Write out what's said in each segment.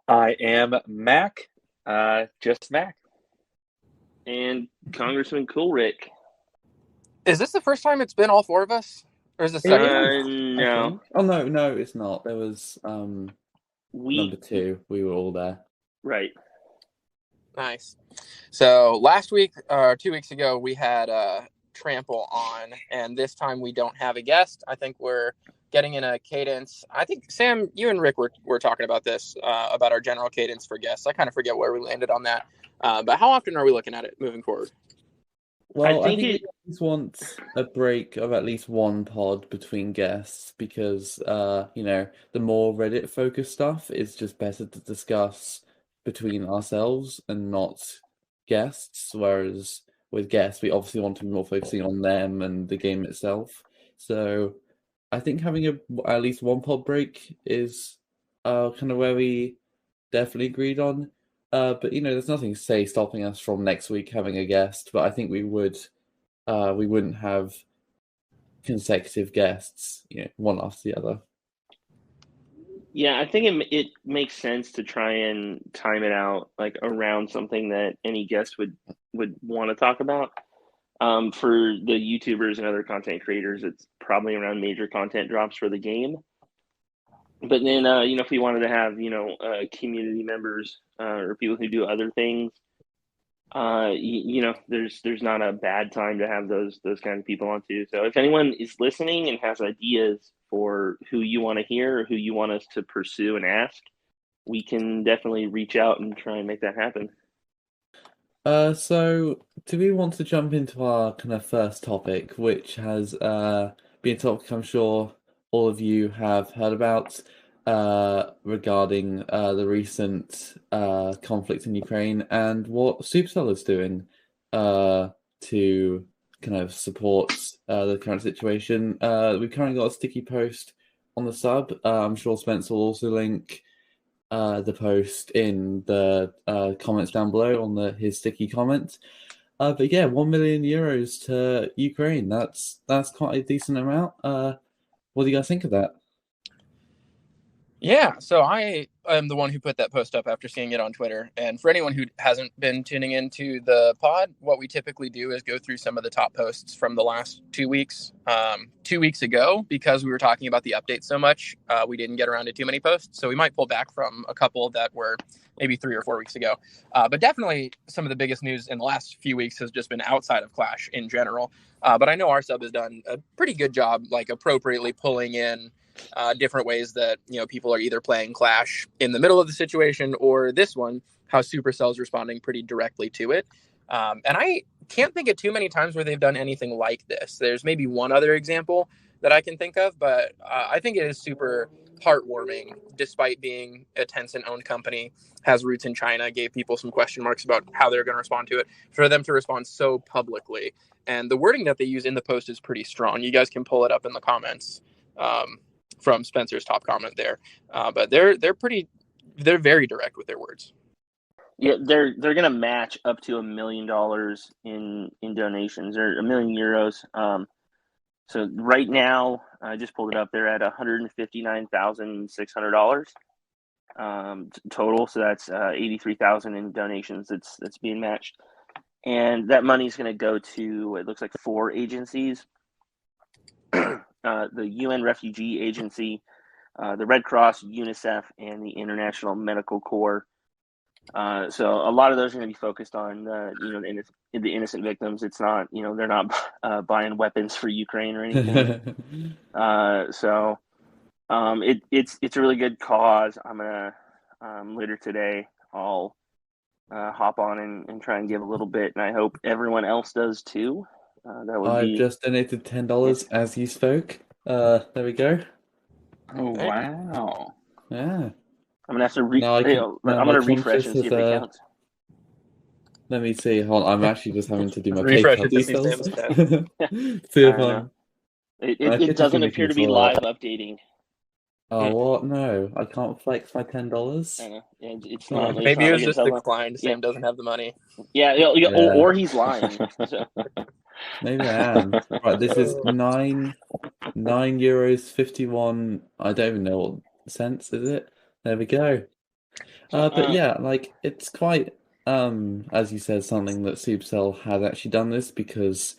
I am Mac, just Mac. And Congressman Coolrick. Is this the first time it's been all four of us? Or is this the second time? No. I think. Oh, no, it's not. There was number 2. We were all there. Right. Nice. So last week, 2 weeks ago, we had Trample on, and this time we don't have a guest. I think we're getting in a cadence. I think, Sam, you and Rick were talking about this, about our general cadence for guests. I kind of forget where we landed on that. But how often are we looking at it moving forward? Well, I think we always want a break of at least one pod between guests because, the more Reddit-focused stuff is just better to discuss between ourselves and not guests, whereas with guests, we obviously want to be more focusing on them and the game itself. So I think having at least one pod break is kind of where we definitely agreed on. But there's nothing stopping us from next week having a guest. But I think we wouldn't have consecutive guests, one after the other. Yeah, I think it makes sense to try and time it out like around something that any guest would want to talk about. For the YouTubers and other content creators, it's probably around major content drops for the game. But then, if we wanted to have, community members or people who do other things, there's not a bad time to have those kind of people on too. So if anyone is listening and has ideas for who you want to hear or who you want us to pursue and ask, we can definitely reach out and try and make that happen. So do we want to jump into our kind of first topic, which has been a topic I'm sure all of you have heard about, regarding the recent conflict in Ukraine and what Supercell is doing to kind of support the current situation. We've currently got a sticky post on the sub. I'm sure Spencer will also link the post in the comments down below on his sticky comment. But yeah, 1 million euros to Ukraine. That's quite a decent amount. What do you guys think of that? Yeah, so I am the one who put that post up after seeing it on Twitter. And for anyone who hasn't been tuning into the pod, what we typically do is go through some of the top posts from the last 2 weeks. 2 weeks ago, because we were talking about the update so much, we didn't get around to too many posts. So we might pull back from a couple that were maybe 3 or 4 weeks ago. But definitely some of the biggest news in the last few weeks has just been outside of Clash in general. But I know our sub has done a pretty good job, like appropriately pulling in different ways that people are either playing Clash in the middle of the situation, or this one, how Supercell's responding pretty directly to it. And I can't think of too many times where they've done anything like this. There's maybe one other example that I can think of, but I think it is super heartwarming, despite being a Tencent-owned company, has roots in China, gave people some question marks about how they're going to respond to it, for them to respond so publicly. And the wording that they use in the post is pretty strong. You guys can pull it up in the comments from Spencer's top comment there. But they're very direct with their words. Yeah, they're gonna match up to $1 million in donations, or €1 million. So right now, I just pulled it up. They're at $159,600 total. So that's 83,000 in donations. That's being matched, and that money is going to go to, it looks like, 4 agencies: the UN Refugee Agency, the Red Cross, UNICEF, and the International Medical Corps. So a lot of those are going to be focused on the innocent victims. It's not, they're not buying weapons for Ukraine or anything. So it's a really good cause. I'm gonna later today I'll hop on and try and give a little bit, and I hope everyone else does too. I've just donated $10 as you spoke. There we go. Oh, wow. Yeah. I'm gonna have to I'm gonna refresh and see if it counts. Let me see. Hold on. I'm actually just having to do my Refresh PayPal it to see details. Sam's See if it doesn't appear to be live updating. Oh, what? No, I can't flex my $10. I know. It's not. Maybe it was just declined. Sam doesn't have the money. Yeah. Or he's lying. So. Maybe I am. Right, this is €9.51. I don't even know what cents is it. There we go. But yeah, like it's quite as you said, something that Supercell has actually done this because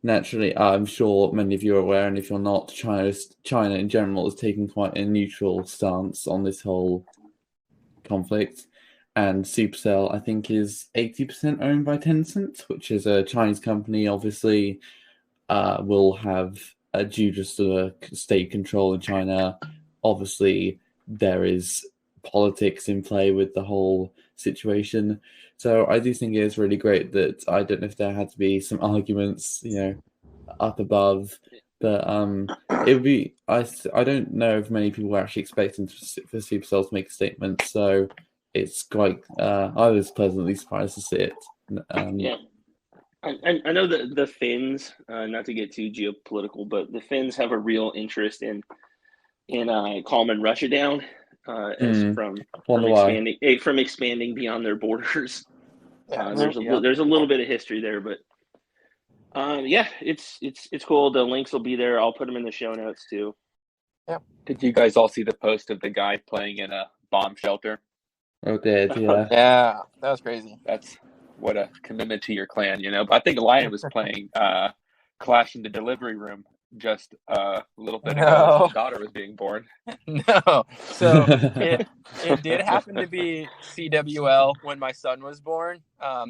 naturally, I'm sure many of you are aware, and if you're not, China in general is taking quite a neutral stance on this whole conflict. And Supercell, I think, is 80% owned by Tencent, which is a Chinese company. Obviously, will have due just to state control in China. Obviously, there is politics in play with the whole situation. So I do think it is really great that I don't know if there had to be some arguments, up above, but it would be. I don't know if many people were actually expecting for Supercell to make a statement. So it's quite. I was pleasantly surprised to see it. Yeah. I know that the Finns, not to get too geopolitical, but the Finns have a real interest in calming Russia down, from expanding beyond their borders. There's a little bit of history there, but yeah, it's cool. The links will be there. I'll put them in the show notes too. Yeah. Did you guys all see the post of the guy playing in a bomb shelter? Oh, did yeah. Yeah, that was crazy. That's what a commitment to your clan, But I think Lion was playing Clash in the Delivery Room just a little bit ago as his daughter was being born. No. So it did happen to be CWL when my son was born.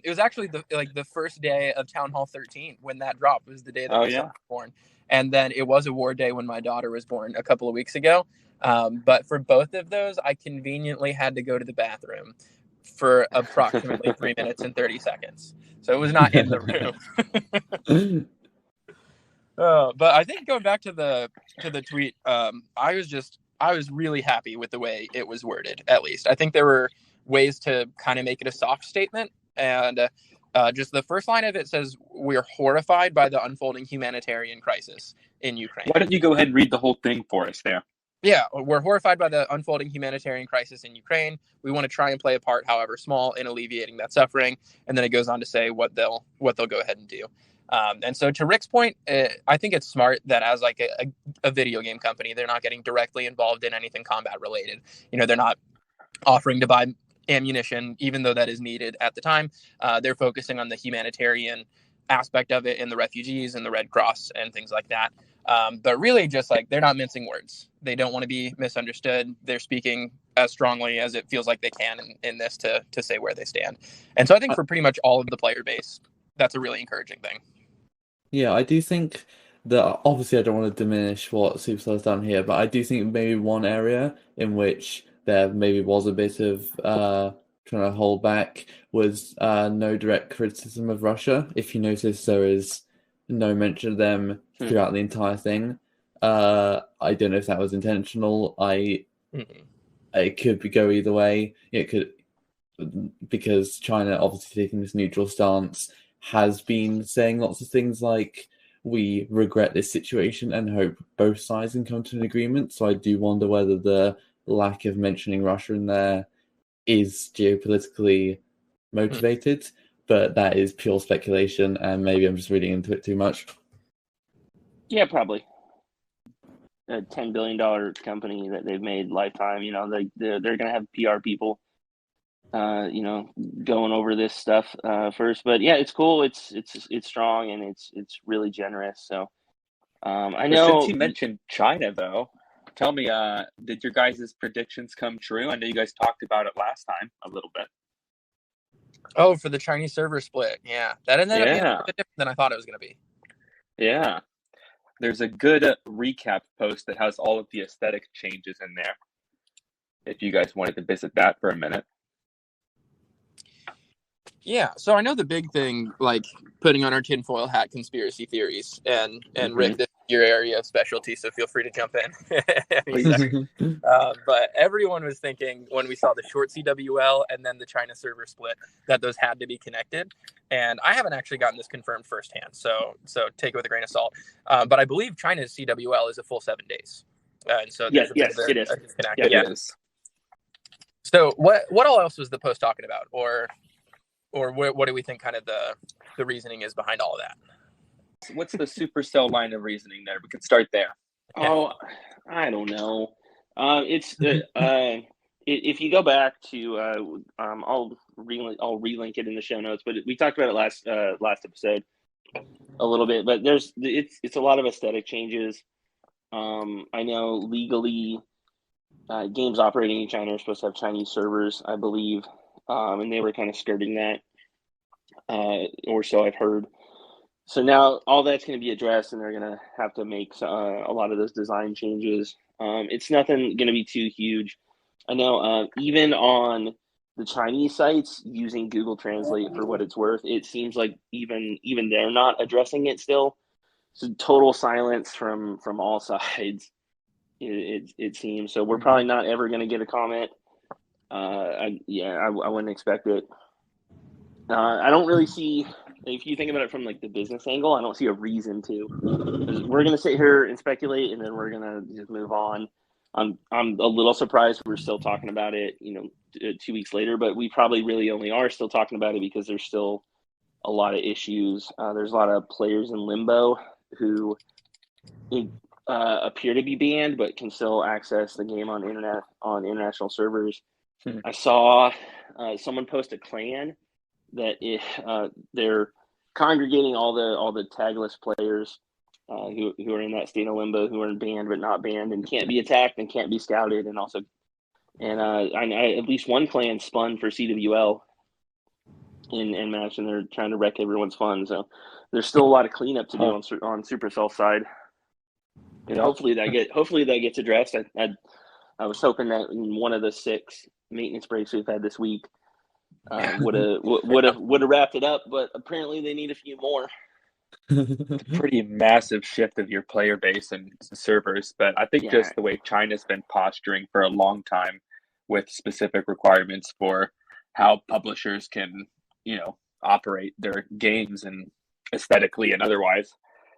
It was actually the first day of Town Hall 13 when that dropped was the day that my son was born. And then it was award day when my daughter was born a couple of weeks ago. But for both of those, I conveniently had to go to the bathroom for approximately 3 minutes and 30 seconds. So it was not in the room. But I think going back to the tweet, I was really happy with the way it was worded, at least. I think there were ways to kind of make it a soft statement. And just the first line of it says, "We're horrified by the unfolding humanitarian crisis in Ukraine." Why don't you go ahead and read the whole thing for us there? Yeah, we're horrified by the unfolding humanitarian crisis in Ukraine. We want to try and play a part, however small, in alleviating that suffering. And then it goes on to say what they'll go ahead and do. And so to Rick's point, I think it's smart that as like a video game company, they're not getting directly involved in anything combat related. They're not offering to buy ammunition, even though that is needed at the time. They're focusing on the humanitarian aspect of it and the refugees and the Red Cross and things like that. But really just like they're not mincing words. They don't want to be misunderstood. They're speaking as strongly as it feels like they can in this to say where they stand. And so I think for pretty much all of the player base, that's a really encouraging thing. Yeah, I do think that obviously I don't want to diminish what Supercell has done here, but I do think maybe one area in which there maybe was a bit of trying to hold back was no direct criticism of Russia. If you notice, there is no mention of them throughout the entire thing. I don't know if that was intentional. It could go either way. It could, because China obviously taking this neutral stance has been saying lots of things like, we regret this situation and hope both sides can come to an agreement. So I do wonder whether the lack of mentioning Russia in there is geopolitically motivated, but that is pure speculation, and maybe I'm just reading into it too much. Yeah, probably. A $10 billion company that they've made lifetime, they're going to have PR people going over this stuff first. But yeah, it's cool. It's strong and it's really generous. So I know. Since you mentioned China, though, tell me, did your guys' predictions come true? I know you guys talked about it last time a little bit. Oh, for the Chinese server split. Yeah, that ended up being a bit different than I thought it was going to be. Yeah. There's a good recap post that has all of the aesthetic changes in there, if you guys wanted to visit that for a minute. Yeah, so I know the big thing, like putting on our tinfoil hat conspiracy theories, and Rick, this is your area of specialty, so feel free to jump in. But everyone was thinking when we saw the short CWL and then the China server split that those had to be connected. And I haven't actually gotten this confirmed firsthand, so take it with a grain of salt. But I believe China's CWL is a full 7 days. And so yes, it is. Yeah, it is. So what all else was the post talking about, or what do we think kind of the reasoning is behind all of that? What's the Supercell line of reasoning there? We could start there. Oh, I don't know. It's if you go back to, I'll relink it in the show notes, but we talked about it last episode a little bit. But it's a lot of aesthetic changes. I know legally, games operating in China are supposed to have Chinese servers, I believe, and they were kind of skirting that, or so I've heard. So now all that's going to be addressed, and they're going to have to make a lot of those design changes. It's nothing going to be too huge. I know even on the Chinese sites, using Google Translate for what it's worth, it seems like even they're not addressing it still. So total silence from all sides. It seems. So we're probably not ever going to get a comment. I wouldn't expect it. I don't really see, if you think about it from like the business angle, I don't see a reason to. We're going to sit here and speculate, and then we're going to just move on. I'm a little surprised we're still talking about it, 2 weeks later, but we probably really only are still talking about it because there's still a lot of issues. There's a lot of players in limbo who appear to be banned, but can still access the game on international servers. I saw someone post a clan that they're congregating all the tagless players who are in that state of limbo, who are banned but not banned, and can't be attacked and can't be scouted, I at least one clan spun for CWL in match, and they're trying to wreck everyone's fun. So there's still a lot of cleanup to do on Supercell side. And hopefully that gets addressed. I was hoping that in one of the 6 maintenance breaks we've had this week would have wrapped it up, but apparently they need a few more. It's a pretty massive shift of your player base and servers, but I think just the way China's been posturing for a long time with specific requirements for how publishers can, operate their games and aesthetically and otherwise.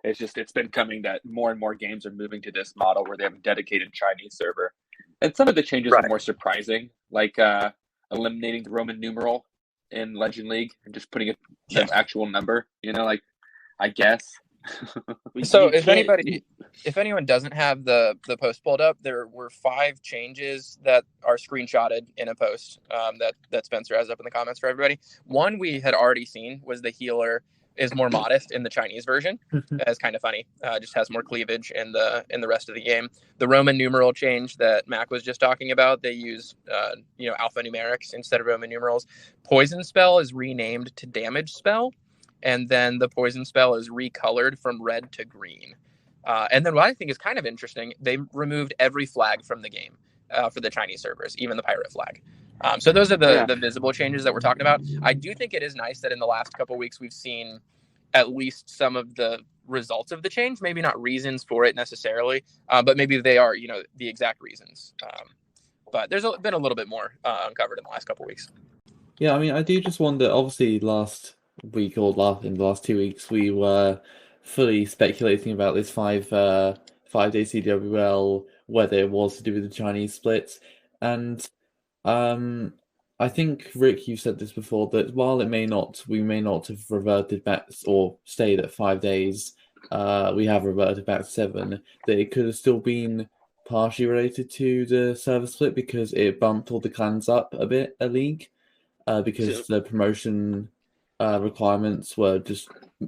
It's been coming that more and more games are moving to this model where they have a dedicated Chinese server. And some of the changes are more surprising, like eliminating the Roman numeral in Legend League and just putting an actual number, I guess. So if anyone doesn't have the post pulled up, there were 5 changes that are screenshotted in a post that Spencer has up in the comments for everybody. One we had already seen was the healer is more modest in the Chinese version. That's kind of funny. Just has more cleavage in the rest of the game. The Roman numeral change that Mac was just talking about, they use alphanumerics instead of Roman numerals. Poison spell is renamed to damage spell, and then the poison spell is recolored from red to green. And then what I think is kind of interesting, they removed every flag from the game for the Chinese servers, even the pirate flag. So those are the visible changes that we're talking about. I do think it is nice that in the last couple of weeks we've seen at least some of the results of the change. Maybe not reasons for it necessarily, but maybe they are, the exact reasons. But there's been a little bit more uncovered in the last couple of weeks. Yeah, I mean, I do just wonder. Obviously, last week or in the last 2 weeks, we were fully speculating about this 5-day CWL, whether it was to do with the Chinese splits, and I think, Rick, you said this before, that while we may not have reverted back or stayed at 5 days, we have reverted back to 7, that it could have still been partially related to the server split because it bumped all the clans up a bit, a league, because the promotion requirements were just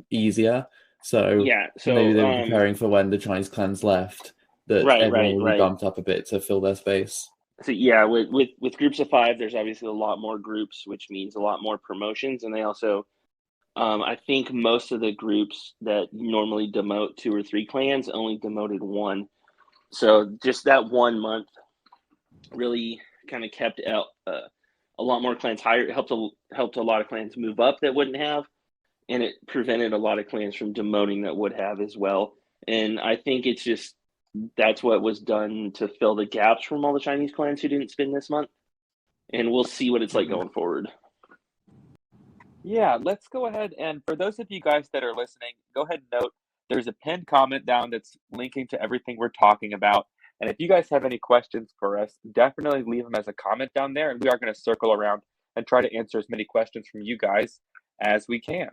easier. So maybe they were preparing for when the Chinese clans left, that everyone will be bumped up a bit to fill their space. So with groups of 5, there's obviously a lot more groups, which means a lot more promotions, and they also, I think most of the groups that normally demote 2 or 3 clans only demoted 1. So just that 1 month really kind of kept out a lot more clans higher. It helped a lot of clans move up that wouldn't have, and it prevented a lot of clans from demoting that would have as well. And I think it's just, that's what was done to fill the gaps from all the Chinese clans who didn't spin this month. And we'll see what it's like going forward. Yeah, let's go ahead. And for those of you guys that are listening, go ahead and note there's a pinned comment down that's linking to everything we're talking about. And if you guys have any questions for us, definitely leave them as a comment down there. And we are going to circle around and try to answer as many questions from you guys as we can.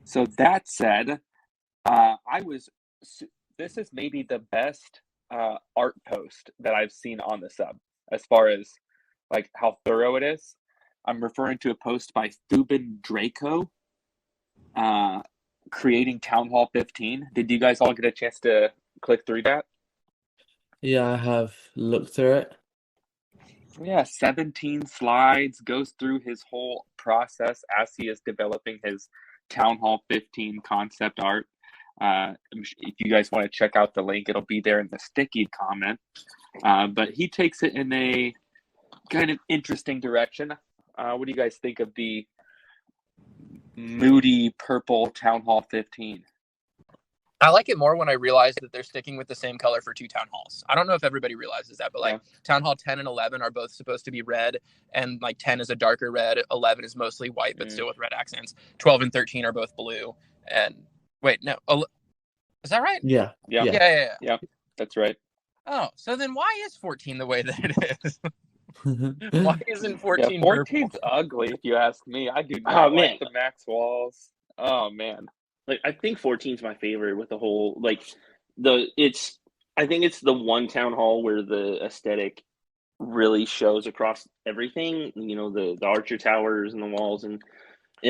So that said, this is maybe the best art post that I've seen on the sub. as far as like how thorough it is. I'm referring to a post by Thubin Draco, creating Town Hall 15. Did you guys all get a chance to click through that? Yeah, I have looked through it. Yeah, 17 slides, goes through his whole process as he is developing his Town Hall 15 concept art. If you guys want to check out the link, it'll be there in the sticky comment. But he takes it in a kind of interesting direction. What do you guys think of the moody purple Town Hall 15? I like it more when I realize that they're sticking with the same color for two town halls. I don't know if everybody realizes that, but like Town Hall 10 and 11 are both supposed to be red, and like 10 is a darker red, 11 is mostly white, but still with red accents. 12 and 13 are both blue. And wait, no, is that right? Yeah. Yeah, that's right. Oh, so then why is 14 the way that it is? Why isn't 14 14's ugly, if you ask me. I do not like the Max walls. Oh, man. Like, I think 14 is my favorite with the whole, like, I think it's the one town hall where the aesthetic really shows across everything, you know, the Archer Towers and the walls, and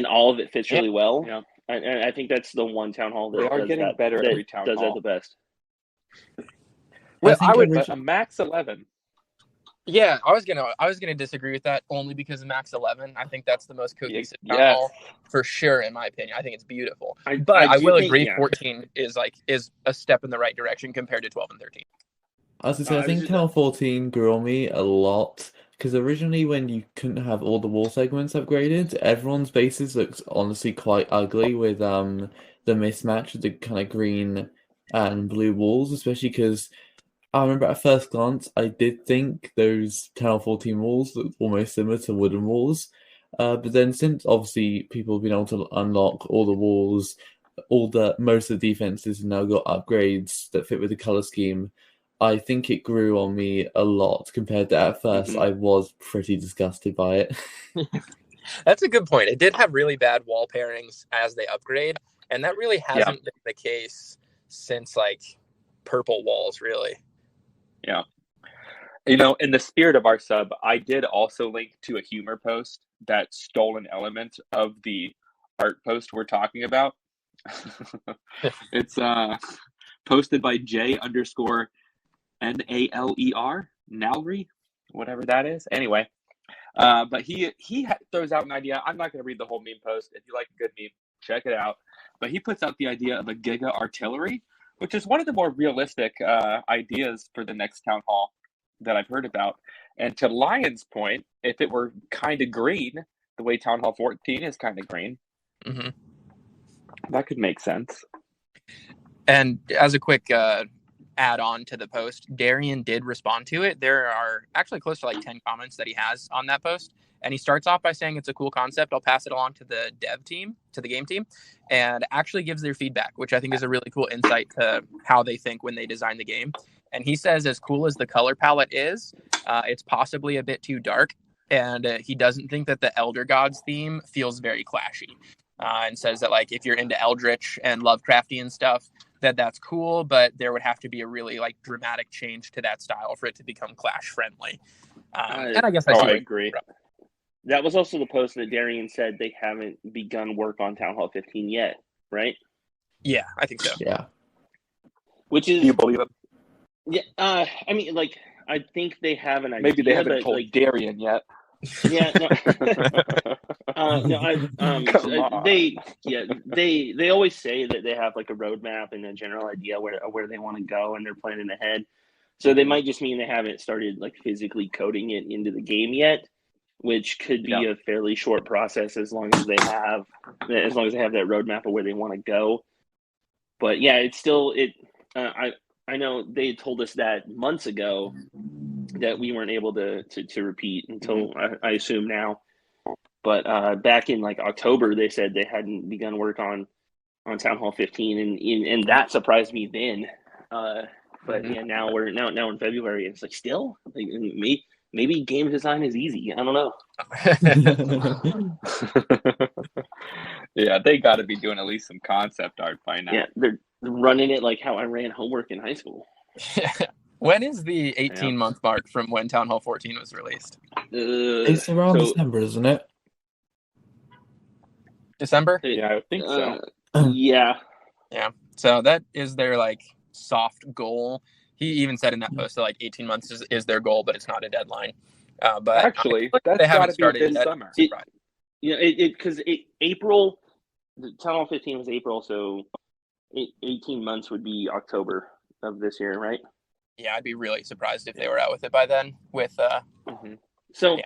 all of it fits really well. Yeah. And I think that's the one town hall that they are getting better every town does hall. That the best. Well, I would a Max 11. Yeah, I was gonna disagree with that only because of Max 11. I think that's the most cohesive town hall for sure, in my opinion. I think it's beautiful. But I will agree, 14 is a step in the right direction compared to 12 and 13. I was gonna say, I think Town 14 grew on me a lot because originally when you couldn't have all the wall segments upgraded, everyone's bases looked honestly quite ugly with the mismatch of the kind of green and blue walls, especially because I remember at first glance, I did think those Town 14 walls looked almost similar to wooden walls. But then since obviously people have been able to unlock all the walls, most of the defenses have now got upgrades that fit with the color scheme, I think it grew on me a lot compared to at first I was pretty disgusted by it. That's a good point. It did have really bad wall pairings as they upgrade, and that really hasn't been the case since like purple walls, really. Yeah. You know, in the spirit of our sub, I did also link to a humor post that stole an element of the art post we're talking about. It's posted by J_NALER, Nalry, whatever that is. Anyway, but he throws out an idea. I'm not going to read the whole meme post. If you like a good meme, check it out. But he puts out the idea of a Giga Artillery, which is one of the more realistic ideas for the next town hall that I've heard about. And to Lion's point, if it were kind of green, the way Town Hall 14 is kind of green, that could make sense. And as a quick add-on to the post, Darian did respond to it. There are actually close to like 10 comments that he has on that post. And he starts off by saying it's a cool concept. I'll pass it along to the dev team, to the game team, and actually gives their feedback, which I think is a really cool insight to how they think when they design the game. And he says, as cool as the color palette is, it's possibly a bit too dark. And he doesn't think that the Elder Gods theme feels very clashy. And says that like if you're into Eldritch and Lovecraftian stuff, that's cool, but there would have to be a really like dramatic change to that style for it to become Clash friendly. And I guess I agree. That was also the post that Darian said they haven't begun work on Town Hall 15 yet, right? Yeah, I think so. Yeah. Which is... Do you believe it? Yeah, I mean, like, I think they have an idea. Maybe they haven't told like, Darian yet. Yeah, no. They always say that they have like a roadmap and a general idea where they want to go, and they're planning ahead. So they might just mean they haven't started like physically coding it into the game yet, which could be a fairly short process as long as they have that roadmap of where they want to go. But yeah, it's still I know they told us that months ago that we weren't able to repeat until I assume now. But back in like October, they said they hadn't begun work on Town Hall 15, and that surprised me then. But yeah, now we're in February, and it's like still like maybe game design is easy. I don't know. Yeah, they got to be doing at least some concept art by now. Yeah, they're running it like how I ran homework in high school. When is the 18-month mark from when Town Hall 14 was released? It's around December, isn't it? December? Yeah, I think so. Yeah. So that is their like soft goal. He even said in that post that like 18 months is their goal, but it's not a deadline. But actually, they haven't started this yet. Summer. Because April, the Town Hall 15 was April, so 18 months would be October of this year, right? Yeah, I'd be really surprised if they were out with it by then. So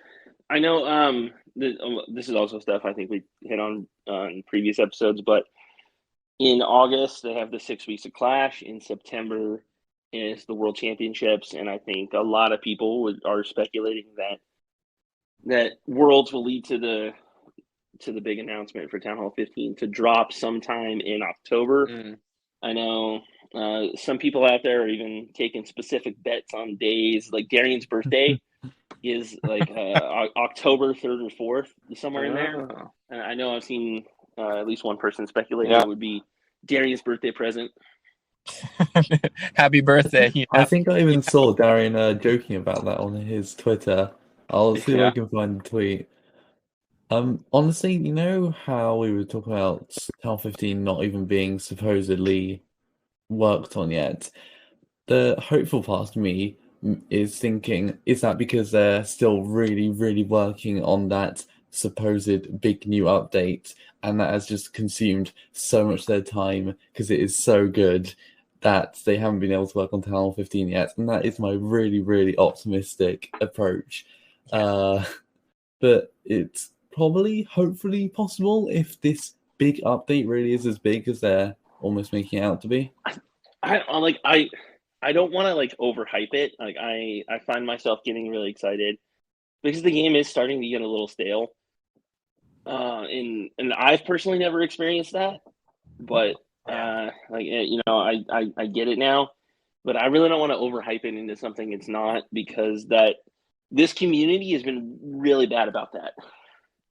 I know this is also stuff I think we hit on in previous episodes, but in August they have the 6 weeks of Clash. In September is the World Championships, and I think a lot of people are speculating that Worlds will lead to the big announcement for Town Hall 15 to drop sometime in October. I know some people out there are even taking specific bets on days. Like Darian's birthday is like October 3rd or 4th, somewhere in there. And I know I've seen at least one person speculate that it would be Darian's birthday present. Happy birthday. I think I even saw Darian joking about that on his Twitter. I'll see if I can find the tweet. Honestly, you know how we were talking about Town 15 not even being supposedly worked on yet? The hopeful part of me is thinking, is that because they're still really, really working on that supposed big new update, and that has just consumed so much of their time because it is so good that they haven't been able to work on Town Hall 15 yet, and that is my really, really optimistic approach. But it's probably, hopefully possible if this big update really is as big as they're almost making it out to be. I don't want to like overhype it. Like I find myself getting really excited because the game is starting to get a little stale. And I've personally never experienced that, but I get it now, but I really don't want to overhype it into something it's not, because that this community has been really bad about that.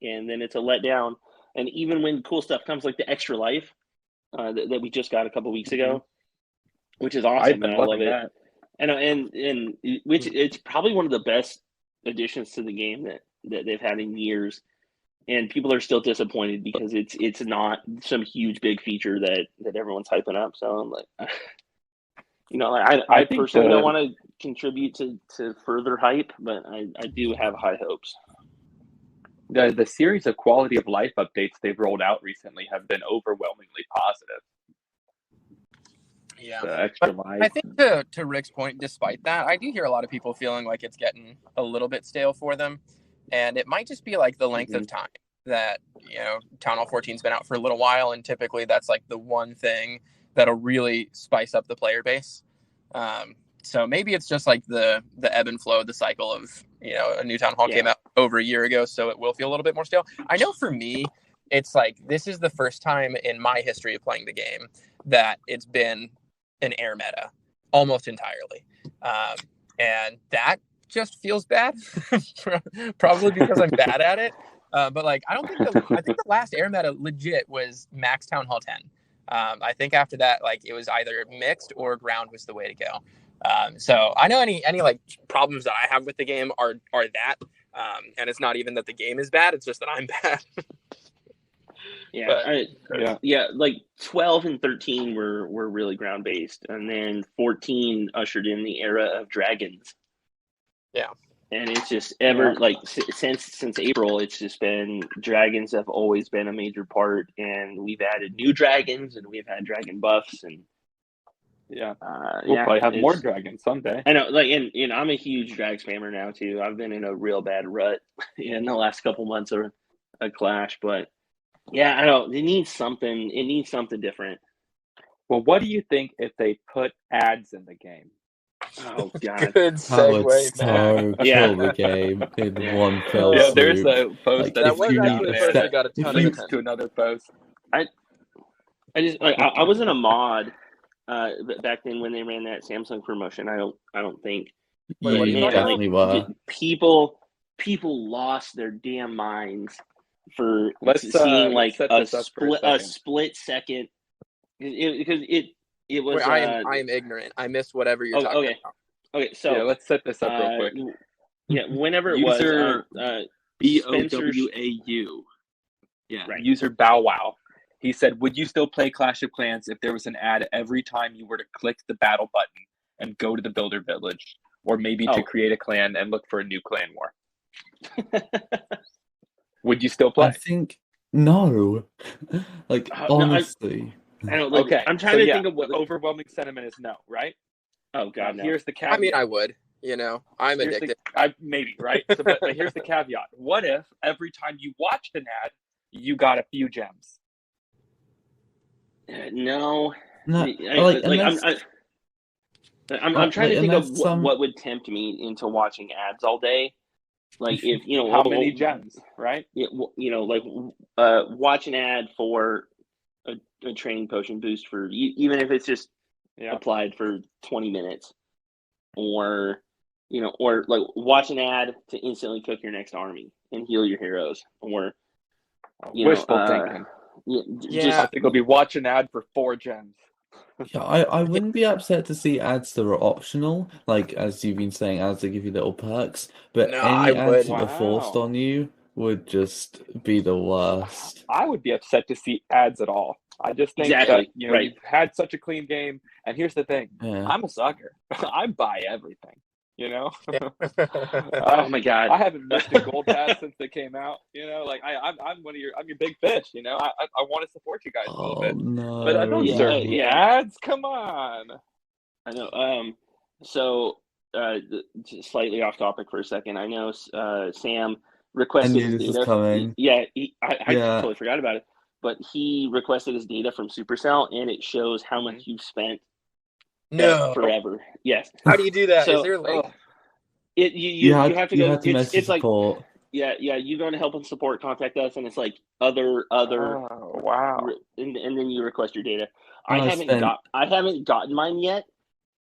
And then it's a letdown. And even when cool stuff comes, like the Extra Life that we just got a couple weeks ago, which is awesome. I love it. And which it's probably one of the best additions to the game that they've had in years. And people are still disappointed because it's not some huge big feature that everyone's hyping up. So I'm like, I personally don't want to contribute to further hype, but I do have high hopes. The series of quality of life updates they've rolled out recently have been overwhelmingly positive. Yeah, the Extra Life. I think to Rick's point, despite that, I do hear a lot of people feeling like it's getting a little bit stale for them, and it might just be like the length of time that Town Hall 14's been out for a little while, and typically that's like the one thing that'll really spice up the player base. So maybe it's just like the ebb and flow, the cycle of a new Town Hall came out over a year ago, so it will feel a little bit more stale. I know for me, it's like this is the first time in my history of playing the game that it's been an air meta almost entirely, and that just feels bad. Probably because I'm bad at it. But like I think the last air meta legit was Max Town Hall 10. I think after that, like it was either mixed or ground was the way to go. So I know any like problems that I have with the game are that, and it's not even that the game is bad; it's just that I'm bad. Like 12 and 13 were really ground based, and then 14 ushered in the era of dragons. Yeah, and it's just since April, it's just been dragons have always been a major part, and we've added new dragons, and we've had dragon buffs, and we'll probably have more dragons someday. I know, and I'm a huge drag spammer now too. I've been in a real bad rut in the last couple months of a Clash, but I know it needs something. It needs something different. Well, what do you think if they put ads in the game? Oh God! Good segue, man. Kill the game in one fell swoop. There's a post that was actually a post that got a ton of attention. To another post. I wasn't a mod back then when they ran that Samsung promotion. I don't think. You definitely were. People lost their damn minds for seeing like a split second. Because it was. I am ignorant. I missed whatever you're talking about. Okay, so yeah, let's set this up real quick. Yeah, whenever it User was BOWAU. Yeah, Right. user Bow Wow. He said, "Would you still play Clash of Clans if there was an ad every time you were to click the battle button and go to the Builder Village, or maybe to create a clan and look for a new clan war?" Would you still play? I think no. Like honestly. I don't. Like, okay, I'm trying to think of what the overwhelming sentiment is no, right? Oh God, no. Here's the caveat. I mean, I would. I'm addicted. Maybe, right? So, but here's the caveat. What if every time you watched an ad, you got a few gems? No. No. I'm trying to think of what would tempt me into watching ads all day. Like if how many gems, right? Like watch an ad for a training potion boost for even if it's just applied for 20 minutes, or or like watch an ad to instantly cook your next army and heal your heroes, or wishful thinking. I think I'll be watching an ad for 4 gems. Yeah, I wouldn't be upset to see ads that are optional, like as you've been saying, ads that give you little perks. But any ads that are forced on you would just be the worst. I would be upset to see ads at all. I just think that you've had such a clean game, and here's the thing: I'm a sucker. I buy everything. Oh my God! I haven't missed a gold pass since they came out. I'm your big fish. I want to support you guys a little bit. No. But I don't serve the ads. Come on. I know. So slightly off topic for a second. I know Sam requested his data. Coming. I totally forgot about it. But he requested his data from Supercell, and it shows how much you've spent. No. Forever. Yes. How do you do that? So, is there like you have to go. It's like support. You go to help and support, contact us, and it's like other. Oh, wow. And then you request your data. I haven't gotten mine yet,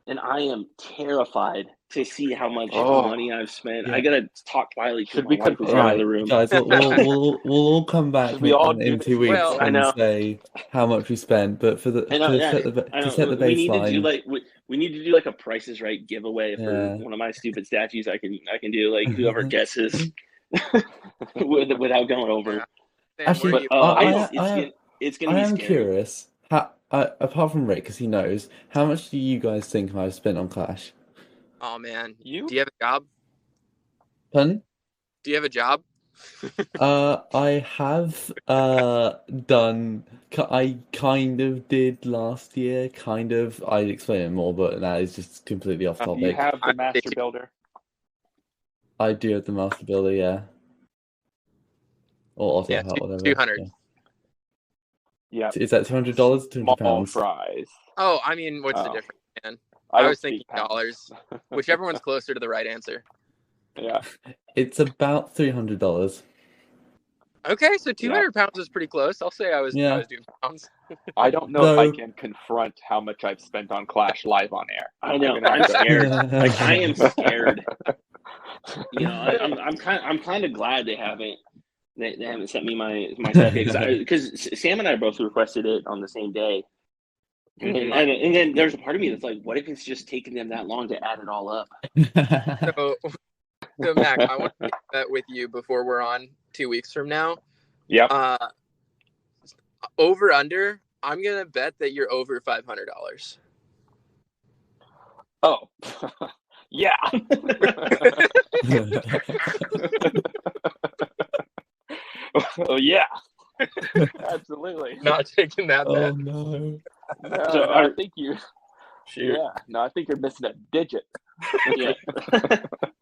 and I am terrified to see how much money I've spent. Yeah. I gotta talk quietly. Should we come out of the room, guys? We'll all come back in 2 weeks and say how much we spent. But for set the baseline, we need to do like a Price is Right giveaway for one of my stupid statues. I can do like whoever guesses without going over. Actually, it's gonna be. I am curious. Apart from Rick, because he knows, how much do you guys think I've spent on Clash? Oh man, do you have a job? Pardon? Do you have a job? I have done. I kind of did last year. Kind of. I'd explain it more, but that is just completely off topic. You have the Master Builder. I do have the Master Builder, yeah. Or auto help, whatever. 200. Yeah. Is that $200? £200? Fries. Oh, I mean, what's the difference, man? I was thinking dollars. Whichever one's closer to the right answer. Yeah. It's about $300. Okay, so 200 pounds is pretty close. I'll say I was doing pounds. I don't know if I can confront how much I've spent on Clash live on air. I know. I'm scared. Like, I am scared. I'm kind of glad they haven't sent me my because Sam and I both requested it on the same day. And then there's a part of me that's like, what if it's just taking them that long to add it all up? So Mac, I want to make that with you before we're on 2 weeks from now. Yeah. Over under, I'm gonna bet that you're over $500. Oh, yeah. Oh yeah. Absolutely. Not taking that bet. Oh no. So I think you. Shoot. Yeah. No, I think you're missing a digit. Yeah.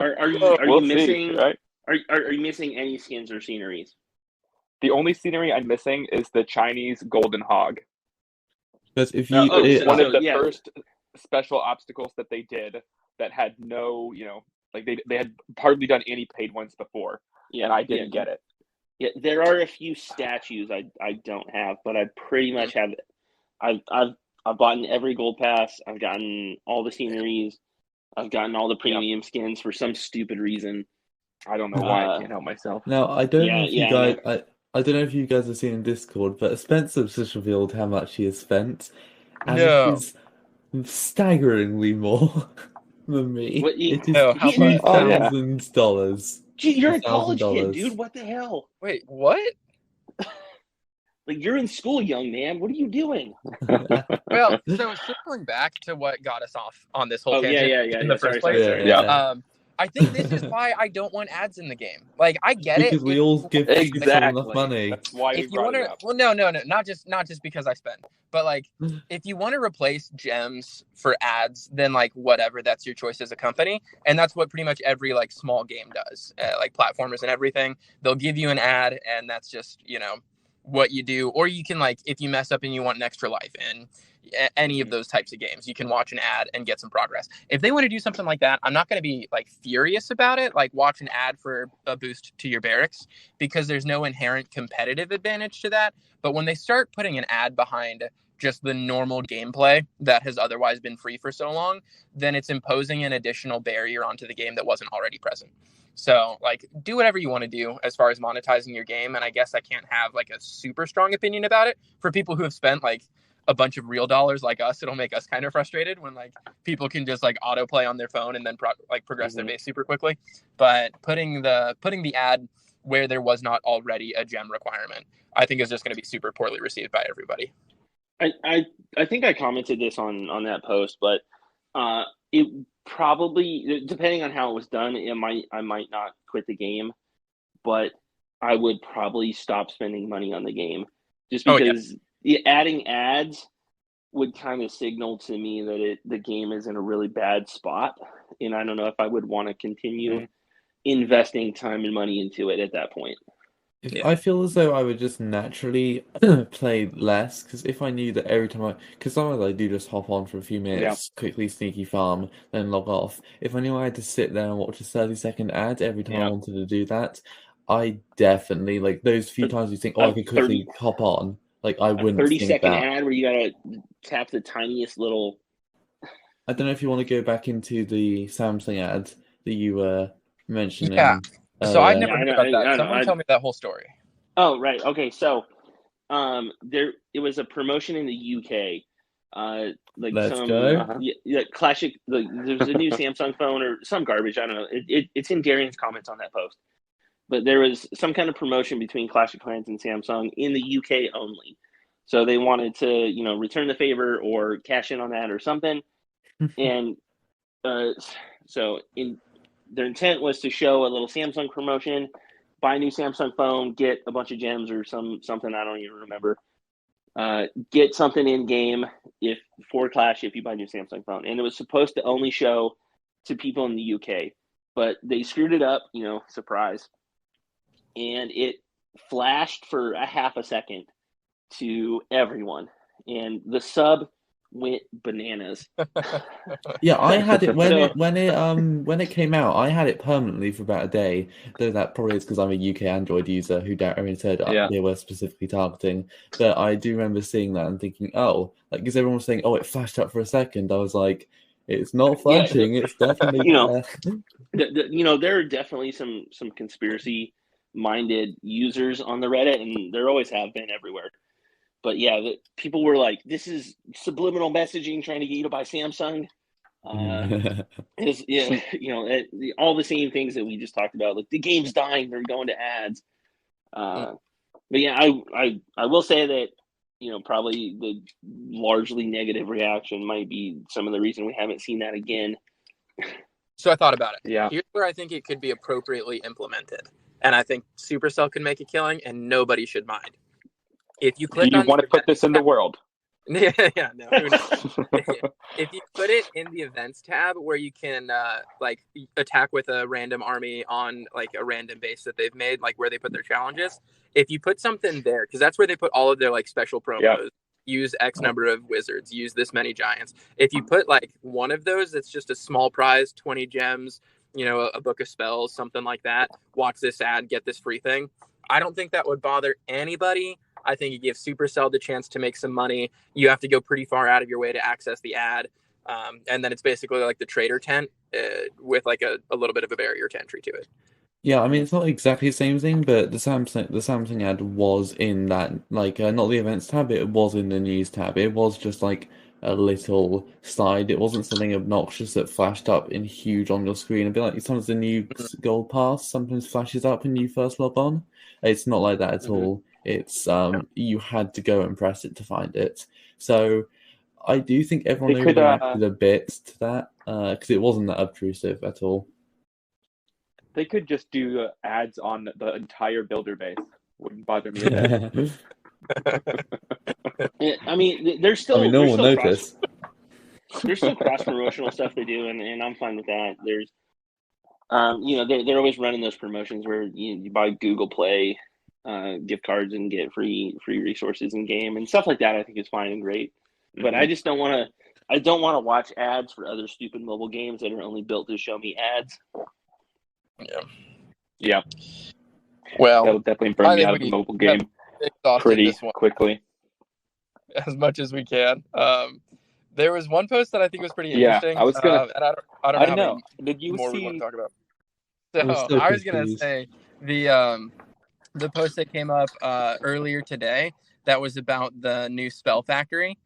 Are you missing? See, right? Are you missing any skins or sceneries? The only scenery I'm missing is the Chinese golden hog. Because if you one of the first special obstacles that they did that had no, like they had hardly done any paid ones before, and I didn't get it. Yeah, there are a few statues I don't have, but I pretty much have. I've bought every gold pass. I've gotten all the sceneries. I've gotten all the premium skins for some stupid reason. I don't know why I can't help myself. Now I don't know if you guys. I don't know if you guys have seen in Discord, but Spencer just revealed how much he has spent, and it is staggeringly more. than me. What you- It is Oh, how much? $2,000. Gee, you're a college kid, $1,000. dude. What the hell? Wait, what? Like, you're in school, young man. What are you doing? Well, so circling back to what got us off on this whole Oh, tangent yeah. in the first Sorry. place. Yeah. I think this is why I don't want ads in the game. Like, I get Because it. we all give people Exactly. enough money. That's why we If you brought want it to, up. well, no, not just because I spend, but like, if you want to replace gems for ads, then like whatever, that's your choice as a company, and that's what pretty much every like small game does, like platformers and everything. They'll give you an ad, and that's just what you do. Or you can, like, if you mess up and you want an extra life in any of those types of games, you can watch an ad and get some progress. If they want to do something like that, I'm not going to be like furious about it, like watch an ad for a boost to your barracks, because there's no inherent competitive advantage to that. But when they start putting an ad behind just the normal gameplay that has otherwise been free for so long, then it's imposing an additional barrier onto the game that wasn't already present. So, like, do whatever you want to do as far as monetizing your game. And I guess I can't have like a super strong opinion about it. For people who have spent like a bunch of real dollars like us, it'll make us kind of frustrated when like people can just like autoplay on their phone and then progress their base super quickly. But putting the ad where there was not already a gem requirement, I think is just going to be super poorly received by everybody. I think I commented this on that post, but it probably, depending on how it was done, I might not quit the game, but I would probably stop spending money on the game, just because adding ads would kind of signal to me that the game is in a really bad spot, and I don't know if I would want to continue investing time and money into it at that point. I feel as though I would just naturally play less, because if I knew that every time because sometimes I do just hop on for a few minutes, quickly sneaky farm, then log off. If I knew I had to sit there and watch a 30-second ad every time I wanted to do that, I definitely, like, those few times you think, I could quickly hop on, like, I wouldn't 30-second that. ad where you gotta tap the tiniest little. I don't know if you want to go back into the Samsung ad that you were mentioning. Yeah. So I never heard about that. Someone tell me that whole story. Oh, right. Okay. So, it was a promotion in the UK. Let's go. Classic. There's a new Samsung phone or some garbage. I don't know. It's in Darian's comments on that post. But there was some kind of promotion between Clash of Clans and Samsung in the UK only. So they wanted to, return the favor or cash in on that or something. And so their intent was to show a little Samsung promotion, buy a new Samsung phone, get a bunch of gems or something, I don't even remember. Get something in game for Clash if you buy a new Samsung phone. And it was supposed to only show to people in the UK, but they screwed it up, surprise. And it flashed for a half a second to everyone, and the sub went bananas. Yeah, I had it when it came out. I had it permanently for about a day. Though that probably is because I'm a UK Android user who Darren said they were specifically targeting. But I do remember seing that and thinking, because everyone was saying, it flashed up for a second. I was like, it's not flashing. It's definitely there are definitely some conspiracy-minded users on the Reddit, and there always have been everywhere. But yeah, people were like, this is subliminal messaging trying to get you to buy Samsung. All the same things that we just talked about. Like, the game's dying, they're going to ads. But yeah, I will say that, probably the largely negative reaction might be some of the reason we haven't seen that again. So I thought about it. Yeah. Here's where I think it could be appropriately implemented. And I think Supercell can make a killing, and nobody should mind. If you click do you want to put this in the world? No. If you put it in the events tab where you can attack with a random army on like a random base that they've made, like where they put their challenges, if you put something there, because that's where they put all of their like special promos, use X number of wizards, use this many giants. If you put like one of those that's just a small prize, 20 gems, a book of spells, something like that, watch this ad, get this free thing, I don't think that would bother anybody. I think it gives Supercell the chance to make some money. You have to go pretty far out of your way to access the ad. And then it's basically like the trader tent with like a little bit of a barrier to entry to it. Yeah, I mean, it's not exactly the same thing, but the Samsung ad was in that, not the events tab, it was in the news tab. It was just like a little slide. It wasn't something obnoxious that flashed up in huge on your screen. It'd be like sometimes the new gold pass sometimes flashes up when you first log on. It's not like that at all. It's you had to go and press it to find it. So I do think everyone overreacted a bit to that because it wasn't that obtrusive at all. They could just do ads on the entire builder base. Wouldn't bother me a bit. I mean, there's still. no one will notice. There's still cross promotional stuff they do, and I'm fine with that. There's, they're always running those promotions where you buy Google Play gift cards and get free resources in game and stuff like that. I think is fine and great, but I just don't want to. I don't want to watch ads for other stupid mobile games that are only built to show me ads. Yeah. Well, that'll definitely burn me out of the mobile game pretty quickly. As much as we can. There was one post that I think was pretty interesting. Yeah, I was gonna. I don't know. Did you more see? We want to talk about. So I was gonna say the post that came up earlier today that was about the new Spell Factory.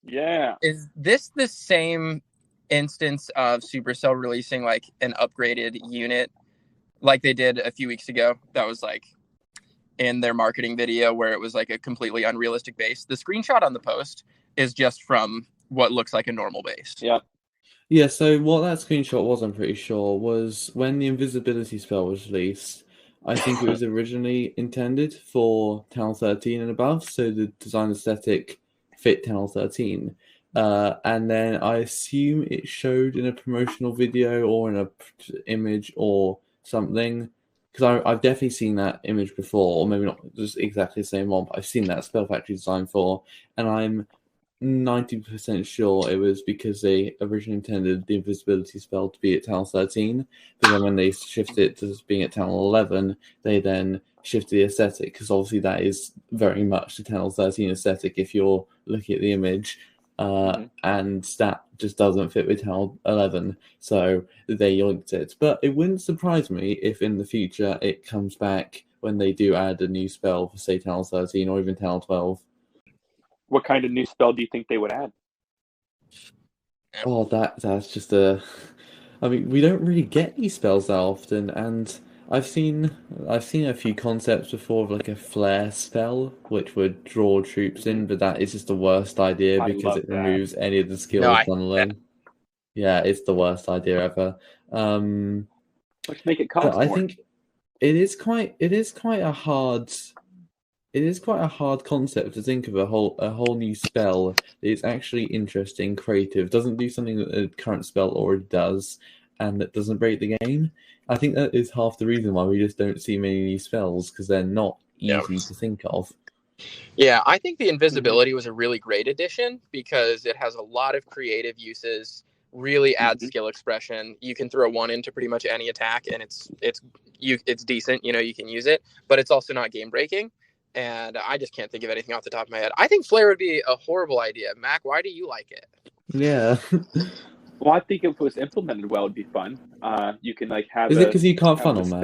Yeah. Is this the same instance of Supercell releasing like an upgraded unit like they did a few weeks ago? That was like in their marketing video where it was like a completely unrealistic base. The screenshot on the post is just from what looks like a normal base. Yeah, so what that screenshot was, I'm pretty sure, was when the invisibility spell was released. I think it was originally intended for Town 13 and above, so the design aesthetic fit Town 13. And then I assume it showed in a promotional video or in an image or something. Because I've definitely seen that image before, or maybe not just exactly the same one, but I've seen that Spell Factory design for, and I'm 90% sure it was because they originally intended the invisibility spell to be at Town 13, but then when they shifted it to being at Town 11, they then shifted the aesthetic, because obviously that is very much the Town 13 aesthetic if you're looking at the image. And that just doesn't fit with Town 11, so they yoinked it. But it wouldn't surprise me if in the future it comes back when they do add a new spell for, say, Town 13 or even Town 12. What kind of new spell do you think they would add? Oh, that's just a... I mean, we don't really get these spells that often, and I've seen a few concepts before of like a flare spell, which would draw troops in, but that is just the worst idea because it removes any of the skills funneling. Yeah, it's the worst idea ever. Let's make it cost more. I think it is quite a hard concept to think of a whole new spell that is actually interesting, creative, doesn't do something that the current spell already does, and that doesn't break the game. I think that is half the reason why we just don't see many new spells, because they're not easy to think of. Yeah, I think the invisibility was a really great addition because it has a lot of creative uses, really adds skill expression. You can throw one into pretty much any attack and it's decent, you can use it, but it's also not game breaking. And I just can't think of anything off the top of my head. I think Flare would be a horrible idea. Mac, why do you like it? Yeah. Well, I think if it was implemented well, it'd be fun. You can have. Is it because you can't funnel, man?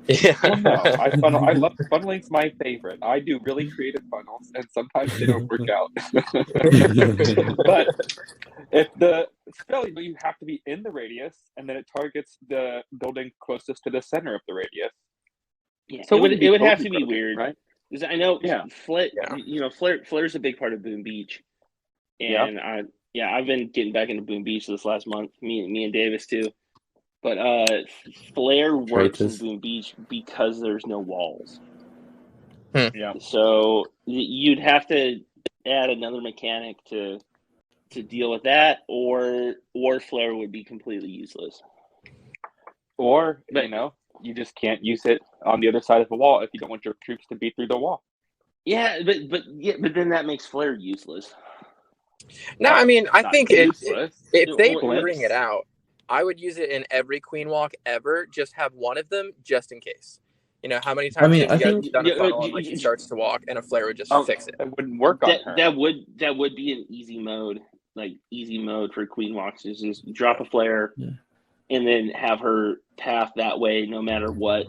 Yeah. Well, no, I love funneling's my favorite. I do really creative funnels, and sometimes they don't work out. But if the spell, you have to be in the radius, and then it targets the building closest to the center of the radius. Yeah, so it would have to be weird, right? Because I know, Flare's a big part of Boom Beach, and I've been getting back into Boom Beach this last month. Me and Davis too, but Flare works in Boom Beach because there's no walls. Yeah. So you'd have to add another mechanic to deal with that, or Flare would be completely useless. Or you just can't use it on the other side of the wall if you don't want your troops to beat through the wall. Yeah, but then that makes Flare useless. No, I mean, I think if they Or bring it out, I would use it in every Queen Walk ever. Just have one of them, just in case. How many times have you guys done a funnel and she starts to walk, and a Flare would just fix it? It wouldn't work on her. That would be an easy mode, for Queen Walks. Is just drop a Flare, and then have her path that way, no matter what.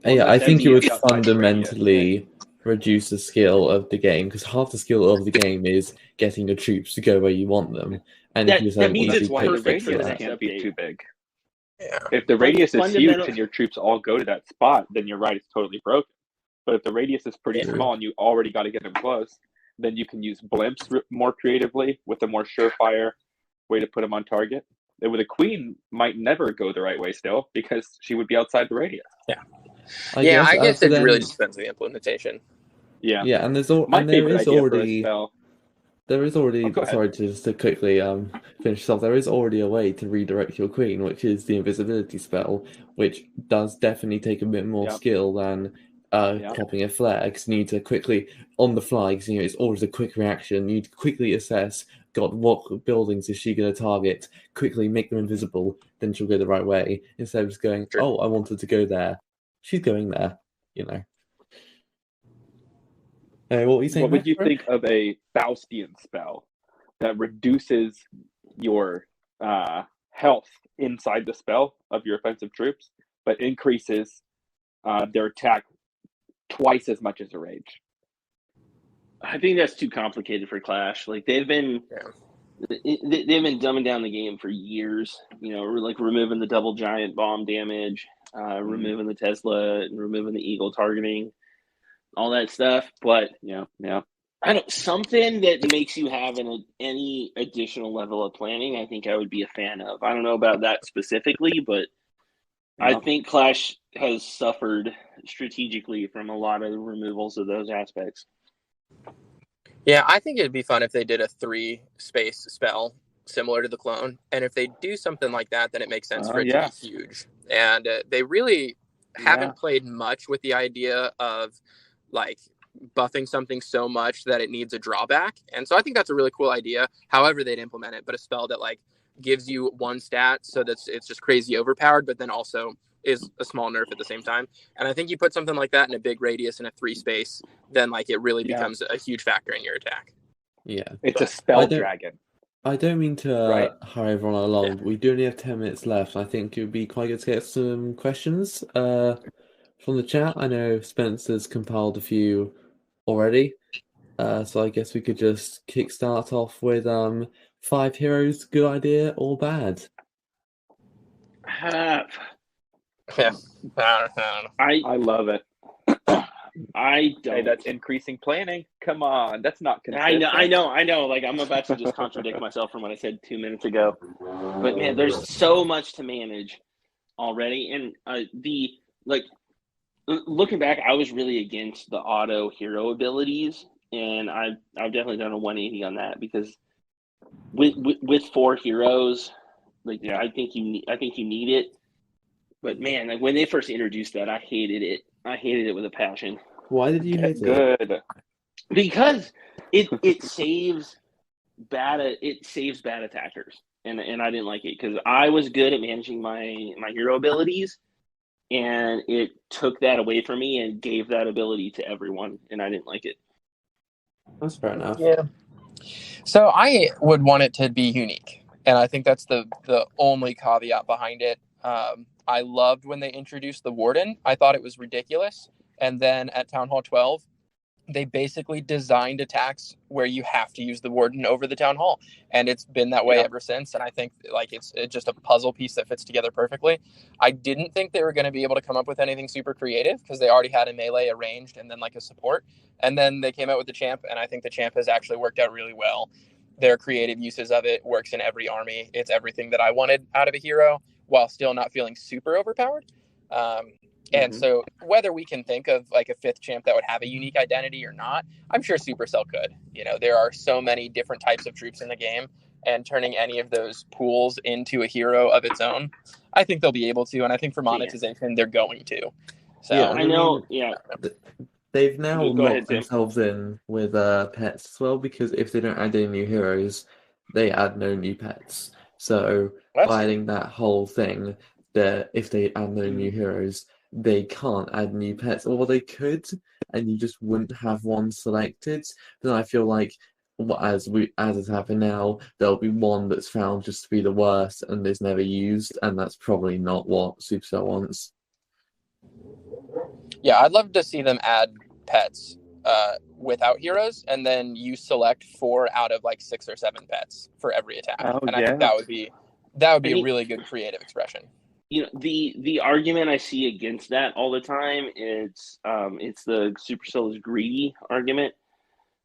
Yeah, I think it would fundamentally reduce the skill of the game, because half the skill of the game is getting your troops to go where you want them. And if you're saying means that's it's why the perfect for the radius next can't be update. too big. Yeah. If the radius is huge Fundamental- and your troops all go to that spot, then you're right, it's totally broken. But if the radius is pretty small and you already got to get them close, then you can use blimps more creatively with a more surefire way to put them on target. And with a queen, might never go the right way still because she would be outside the radius. Yeah. I guess it really just depends on the implementation. Yeah. Yeah, and there is already sorry, just to quickly finish this off, there is already a way to redirect your queen, which is the invisibility spell, which does definitely take a bit more skill than popping a flare, because you need to quickly, on the fly, because it's always a quick reaction, you need to quickly assess, what buildings is she going to target, quickly make them invisible, then she'll go the right way, instead of just going, oh, I wanted to go there. She's going there, what were you saying? What would you think of a Faustian spell that reduces your health inside the spell of your offensive troops, but increases their attack twice as much as a rage? I think that's too complicated for Clash. Like they've been dumbing down the game for years. Like removing the double giant bomb damage, removing the Tesla, and removing the Eagle targeting, all that stuff. But something that makes you have any additional level of planning, I think I would be a fan of. I don't know about that specifically, but I think Clash has suffered strategically from a lot of removals of those aspects. Yeah, I think it'd be fun if they did a 3-space spell similar to the clone. And if they do something like that, then it makes sense for it to be huge. And they really haven't played much with the idea of like buffing something so much that it needs a drawback. And so I think that's a really cool idea, however they'd implement it, but a spell that like gives you one stat so that it's just crazy overpowered, but then also is a small nerf at the same time. And I think you put something like that in a big radius in a 3-space, then like it really becomes a huge factor in your attack. Yeah. It's a spell dragon. I don't mean to hurry everyone along, but we do only have 10 minutes left. I think it would be quite good to get some questions from the chat. I know Spencer's compiled a few already, so I guess we could just kickstart off with 5 heroes, good idea or bad? Yeah, I love it. I don't. Hey, that's increasing planning. Come on, that's not consistent. I know. Like I'm about to just contradict myself from what I said 2 minutes ago. But man, there's so much to manage already, and looking back, I was really against the auto hero abilities, and I've definitely done a 180 on that because with 4 heroes, I think you need it. But man, like when they first introduced that, I hated it. I hated it with a passion. Why did you hate it? Good. Because it saves bad attackers, and I didn't like it because I was good at managing my hero abilities, and it took that away from me and gave that ability to everyone, and I didn't like it. That's fair enough. Yeah. So I would want it to be unique, and I think that's the only caveat behind it. I loved when they introduced the Warden. I thought it was ridiculous. And then at Town Hall 12, they basically designed attacks where you have to use the Warden over the Town Hall. And it's been that way ever since. And I think it's just a puzzle piece that fits together perfectly. I didn't think they were going to be able to come up with anything super creative because they already had a melee arranged and then a support. And then they came out with the Champ, and I think the Champ has actually worked out really well. Their creative uses of it works in every army. It's everything that I wanted out of a hero, while still not feeling super overpowered. And so whether we can think of a 5th champ that would have a unique identity or not, I'm sure Supercell could. There are so many different types of troops in the game, and turning any of those pools into a hero of its own, I think they'll be able to. And I think for monetization, they're going to. So I know. They've now locked themselves in with pets as well, because if they don't add any new heroes, they add no new pets. So by adding that whole thing, that if they add no new heroes, they can't add new pets, or they could, and you just wouldn't have one selected. Then I feel like, as it's happened now, there'll be one that's found just to be the worst and is never used, and that's probably not what Supercell wants. Yeah, I'd love to see them add pets. without heroes, and then you select 4 out of like 6 or 7 pets for every attack. Oh, and yeah. I think that would be a really good creative expression. You know, the argument I see against that all the time is it's the Supercell is greedy argument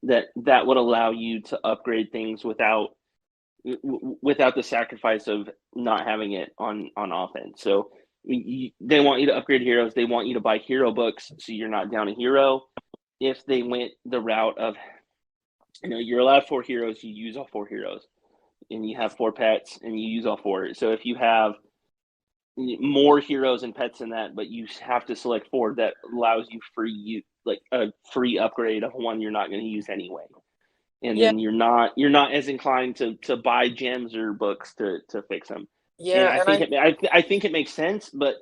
that would allow you to upgrade things without the sacrifice of not having it on offense. So they want you to upgrade heroes. They want you to buy hero books so you're not down a hero. If they went the route of, you're allowed 4 heroes, you use all 4 heroes, and you have 4 pets and you use all 4. So if you have more heroes and pets than that, but you have to select 4, that allows you a free upgrade of one you're not going to use anyway. And then you're not as inclined to buy gems or books to fix them. Yeah, and I think it makes sense, but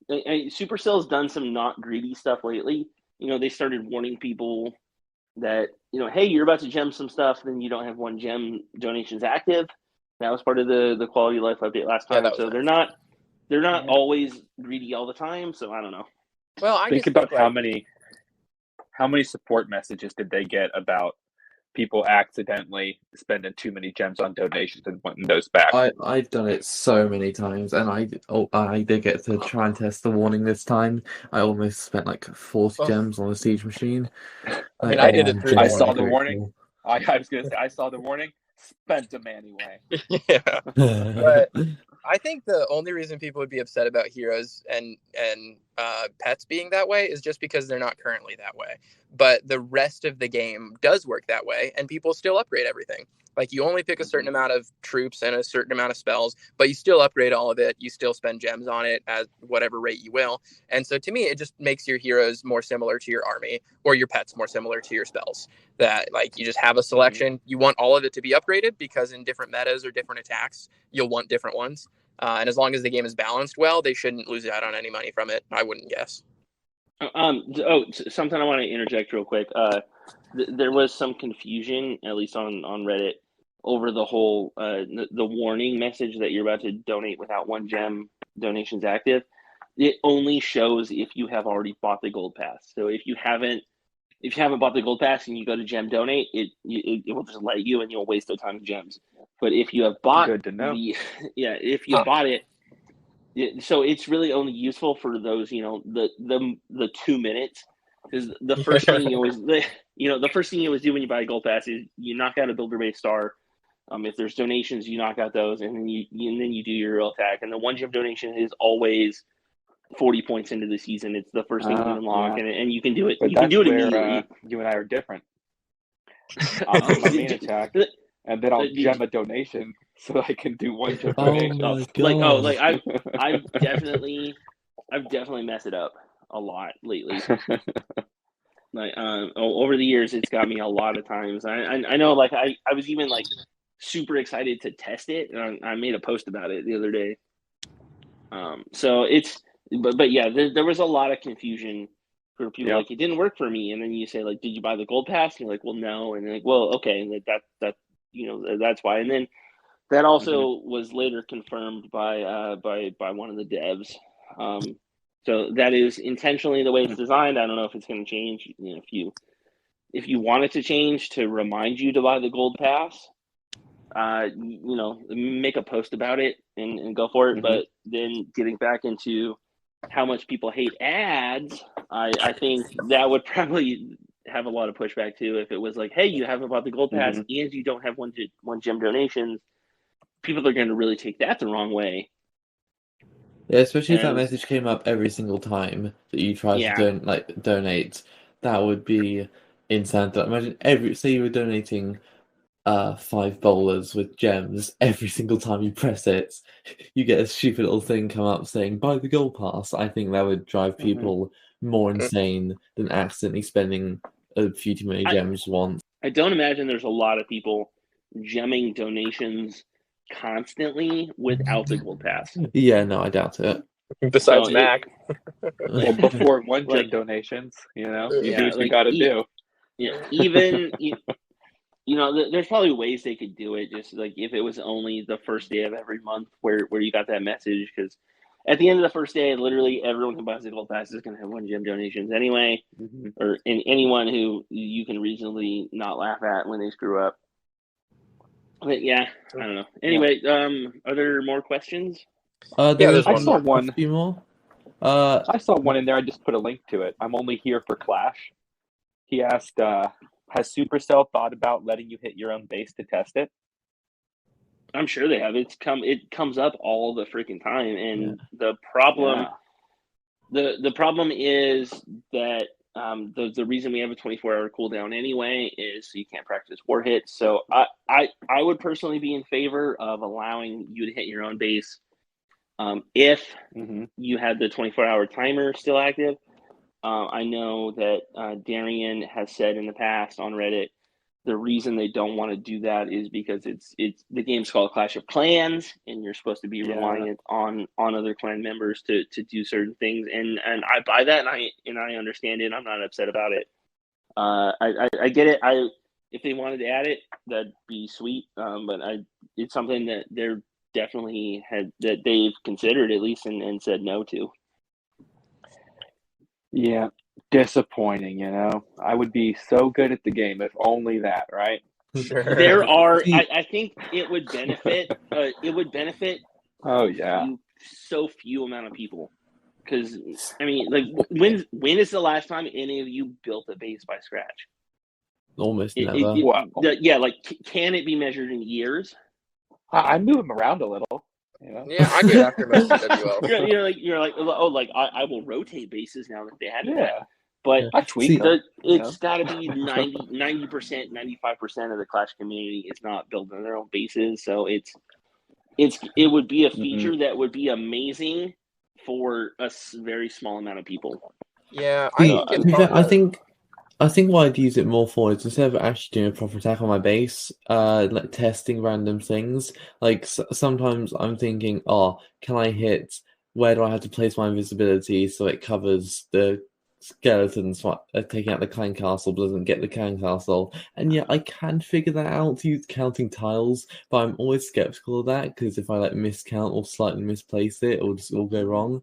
Supercell's done some not greedy stuff lately. They started warning people that hey, you're about to gem some stuff, then you don't have 1 gem donations active. That was part of the quality of life update last time. So nice. They're not always greedy all the time. So I don't know. Well, I think about how many support messages did they get about people accidentally spending too many gems on donations and wanting those back. I've done it so many times, and I did get to try and test the warning this time. I almost spent like 40 gems on a siege machine. I did it. I saw the warning. I was gonna say I saw the warning. Spent them anyway. Yeah, but I think the only reason people would be upset about heroes and pets being that way is just because they're not currently that way. But the rest of the game does work that way, and people still upgrade everything. Like, you only pick a certain amount of troops and a certain amount of spells, but you still upgrade all of it. You still spend gems on it at whatever rate you will. And so to me, it just makes your heroes more similar to your army, or your pets more similar to your spells. That, like, you just have a selection. You want all of it to be upgraded because in different metas or different attacks, you'll want different ones. And as long as the game is balanced well, they shouldn't lose out on any money from it, I wouldn't guess. Something I want to interject real quick. There was some confusion, at least on Reddit, over the whole the warning message that you're about to donate without 1 gem donations active. It only shows if you have already bought the gold pass. So if you haven't bought the gold pass and you go to gem donate, it will just let you, and you'll waste a ton of gems. But if you have bought good to know. If you bought it. So it's really only useful for those, the 2 minutes. Because the first thing you always, the first thing you always do when you buy a gold pass is you knock out a builder base star. If there's donations, you knock out those, and then you do your real attack. And the 1 gem donation is always 40 points into the season. It's the first thing you unlock, and you can do it. But you can do it immediately. You and I are different. I'll do my main attack, and then I'll gem a donation so I can do 1 gem donation. I've definitely messed it up a lot lately. Over the years, it's got me a lot of times. I know, like, I was even like super excited to test it, and I made a post about it the other day. So it's, but yeah, there was a lot of confusion for people. Like, it didn't work for me, and then you say, like, did you buy the gold pass? And you're like, well, no, and they're like, well, okay, and that that's why. And then that also was later confirmed by one of the devs. So that is intentionally the way it's designed. I don't know if it's going to change. If you want it to change to remind you to buy the gold pass, make a post about it and go for it. But then getting back into how much people hate ads, I think that would probably have a lot of pushback too. If it was like, hey, you haven't bought the gold pass and you don't have 1 gem donations, people are going to really take that the wrong way. Yeah, especially if that message came up every single time that you tried to donate. That would be insane. Imagine say you were donating 5 bowlers with gems. Every single time you press it, you get a stupid little thing come up saying buy the gold pass. I think that would drive people more insane than accidentally spending a few too many gems once. I don't imagine there's a lot of people gemming donations constantly without the gold pass. Yeah, no, I doubt it. Besides Mac. Well, before 1 gem donations, you do what you got to do. Yeah, even there's probably ways they could do it. Just like if it was only the first day of every month where you got that message, because at the end of the first day, literally everyone who buys the gold pass is going to have 1 gem donations anyway, or anyone who you can reasonably not laugh at when they screw up. But yeah, I don't know. Anyway, are there more questions? There's I saw one. A few more. I saw one in there. I just put a link to it. I'm only here for Clash. He asked, has Supercell thought about letting you hit your own base to test it? I'm sure they have. It comes up all the freaking time, and the problem is that the reason we have a 24-hour cooldown anyway is so you can't practice war hits. So I would personally be in favor of allowing you to hit your own base if you had the 24-hour timer still active. I know that Darian has said in the past on Reddit the reason they don't want to do that is because it's the game's called Clash of Clans, and you're supposed to be reliant on other clan members to do certain things, and I buy that, and I understand it. I'm not upset about it. I get it. If they wanted to add it, that'd be sweet. But it's something that they're definitely that they've considered at least and said no to. Yeah, disappointing, I would be so good at the game if only that, right? Sure. There are I think it would benefit Oh yeah, so few amount of people, because I mean, like, when is the last time any of you built a base by scratch? Almost never. Like, can it be measured in years? I move them around a little. Yeah, I do after most WL. You're like, oh, like I will rotate bases now that they have it. Yeah, but I tweak them. It's got to be 90%, 95% of the Clash community is not building their own bases. So it would be a feature that would be amazing for a very small amount of people. Yeah, I think what I'd use it more for is instead of actually doing a proper attack on my base, like testing random things. Like sometimes I'm thinking, can I hit? Where do I have to place my invisibility so it covers the skeletons taking out the clan castle, but doesn't get the clan castle? And yeah, I can figure that out to use counting tiles, but I'm always skeptical of that because if I miscount or slightly misplace it, it'll just all go wrong.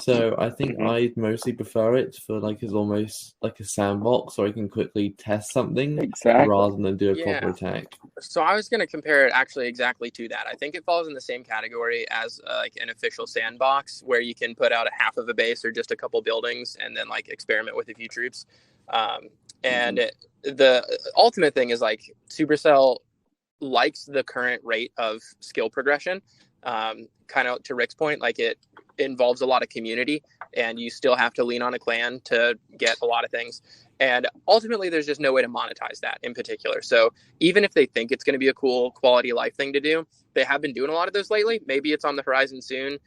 So I think I'd mostly prefer it for it's almost like a sandbox, or I can quickly test something rather than do a proper attack. So I was going to compare it actually exactly to that. I think it falls in the same category as an official sandbox where you can put out a half of a base or just a couple buildings and then experiment with a few troops. The ultimate thing is Supercell likes the current rate of skill progression. Kind of to Rick's point, it involves a lot of community and you still have to lean on a clan to get a lot of things, and ultimately there's just no way to monetize that in particular. So even if they think it's going to be a cool quality of life thing to do, they have been doing a lot of those lately. Maybe it's on the horizon soon.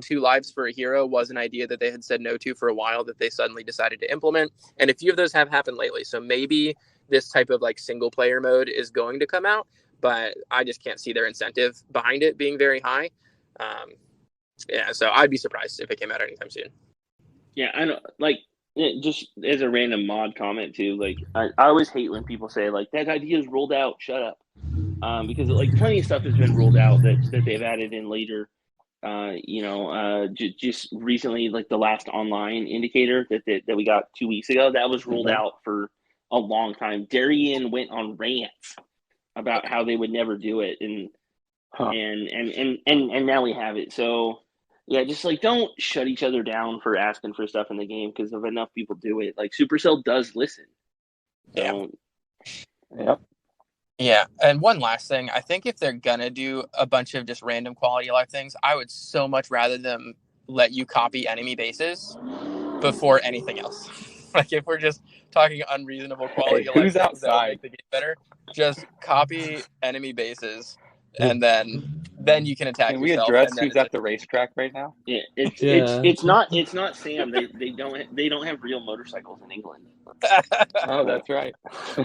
2 lives for a hero was an idea that they had said no to for a while that they suddenly decided to implement, and a few of those have happened lately. So maybe this type of single player mode is going to come out, but I just can't see their incentive behind it being very high. So I'd be surprised if it came out anytime soon. Yeah, I know. Just as a random mod comment too, I always hate when people say that idea is ruled out. Shut up, because plenty of stuff has been ruled out that they've added in later. Just recently, the last online indicator that we got 2 weeks ago, that was ruled out for a long time. Darian went on rants about how they would never do it, and now we have it. So yeah, just don't shut each other down for asking for stuff in the game, because if enough people do it, Supercell does listen. So, yeah. And one last thing, I think if they're gonna do a bunch of just random quality of life things, I would so much rather them let you copy enemy bases before anything else. If we're just talking unreasonable quality of life who's things that will outside? make the game better, just copy enemy bases and then you can attack Can we yourself. address who's at the racetrack right now? Yeah, it's not Sam. They don't have real motorcycles in England. Oh, that's right.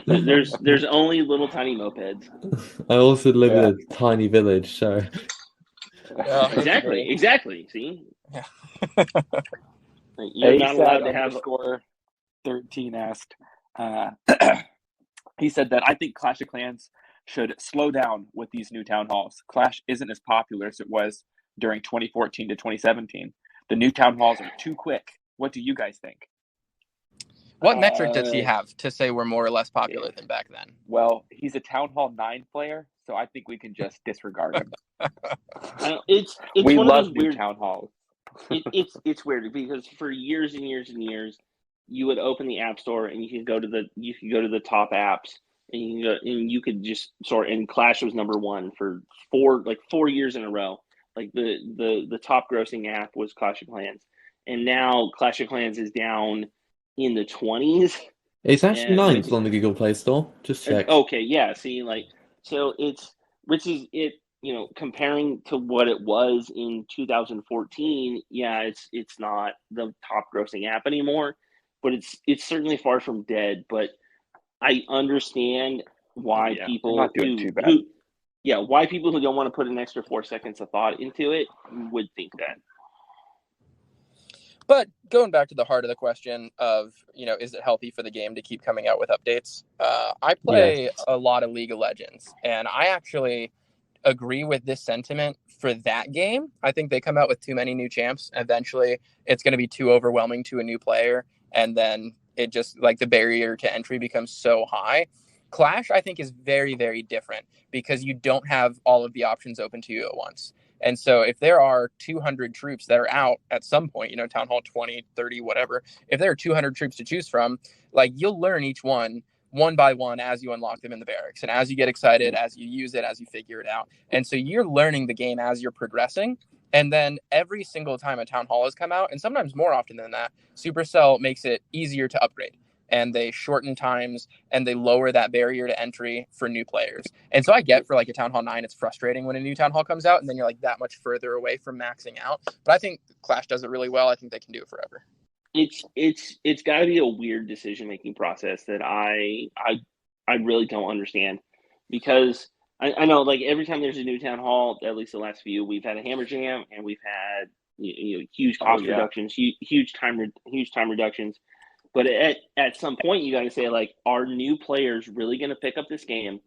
There's only little tiny mopeds. I also live in a tiny village, so exactly. See, yeah. You're not allowed to have score. 13 asked. He said that I think Clash of Clans should slow down with these new town halls. Clash isn't as popular as it was during 2014 to 2017. the new town halls are too quick. What do you guys think? What metric does he have to say we're more or less popular than back then? Well, he's a Town Hall 9 player, so I think we can just disregard him. It's we one love of those new weird town halls. It's weird because for years and years and years, you would open the app store and you could go to the top apps and you could just sort, and Clash was number one for 4 years in a row. Like the top grossing app was Clash of Clans, and now Clash of Clans is down in the 20s. It's actually 9th on the Google Play Store. Just check. Okay, yeah. See, so which is it. Comparing to what it was in 2014, yeah, it's not the top grossing app anymore, but it's certainly far from dead. But I understand why people not doing too bad. Why people who don't want to put an extra 4 seconds of thought into it would think that. But going back to the heart of the question of, is it healthy for the game to keep coming out with updates? I play a lot of League of Legends, and I actually agree with this sentiment for that game. I think they come out with too many new champs. Eventually, it's going to be too overwhelming to a new player, and then it just, the barrier to entry becomes so high. Clash, I think, is very, very different because you don't have all of the options open to you at once. And so if there are 200 troops that are out at some point, Town Hall 20, 30, whatever, if there are 200 troops to choose from, you'll learn each one by one as you unlock them in the barracks. And as you get excited, as you use it, as you figure it out. And so you're learning the game as you're progressing. And then every single time a Town Hall has come out, and sometimes more often than that, Supercell makes it easier to upgrade. And they shorten times and they lower that barrier to entry for new players. And so I get for a Town Hall 9, it's frustrating when a new Town Hall comes out and then you're that much further away from maxing out. But I think Clash does it really well. I think they can do it forever. It's got to be a weird decision-making process that I really don't understand, because I know every time there's a new Town Hall, at least the last few, we've had a hammer jam and we've had huge cost reductions, huge time reductions. But at some point, you got to say, are new players really going to pick up this game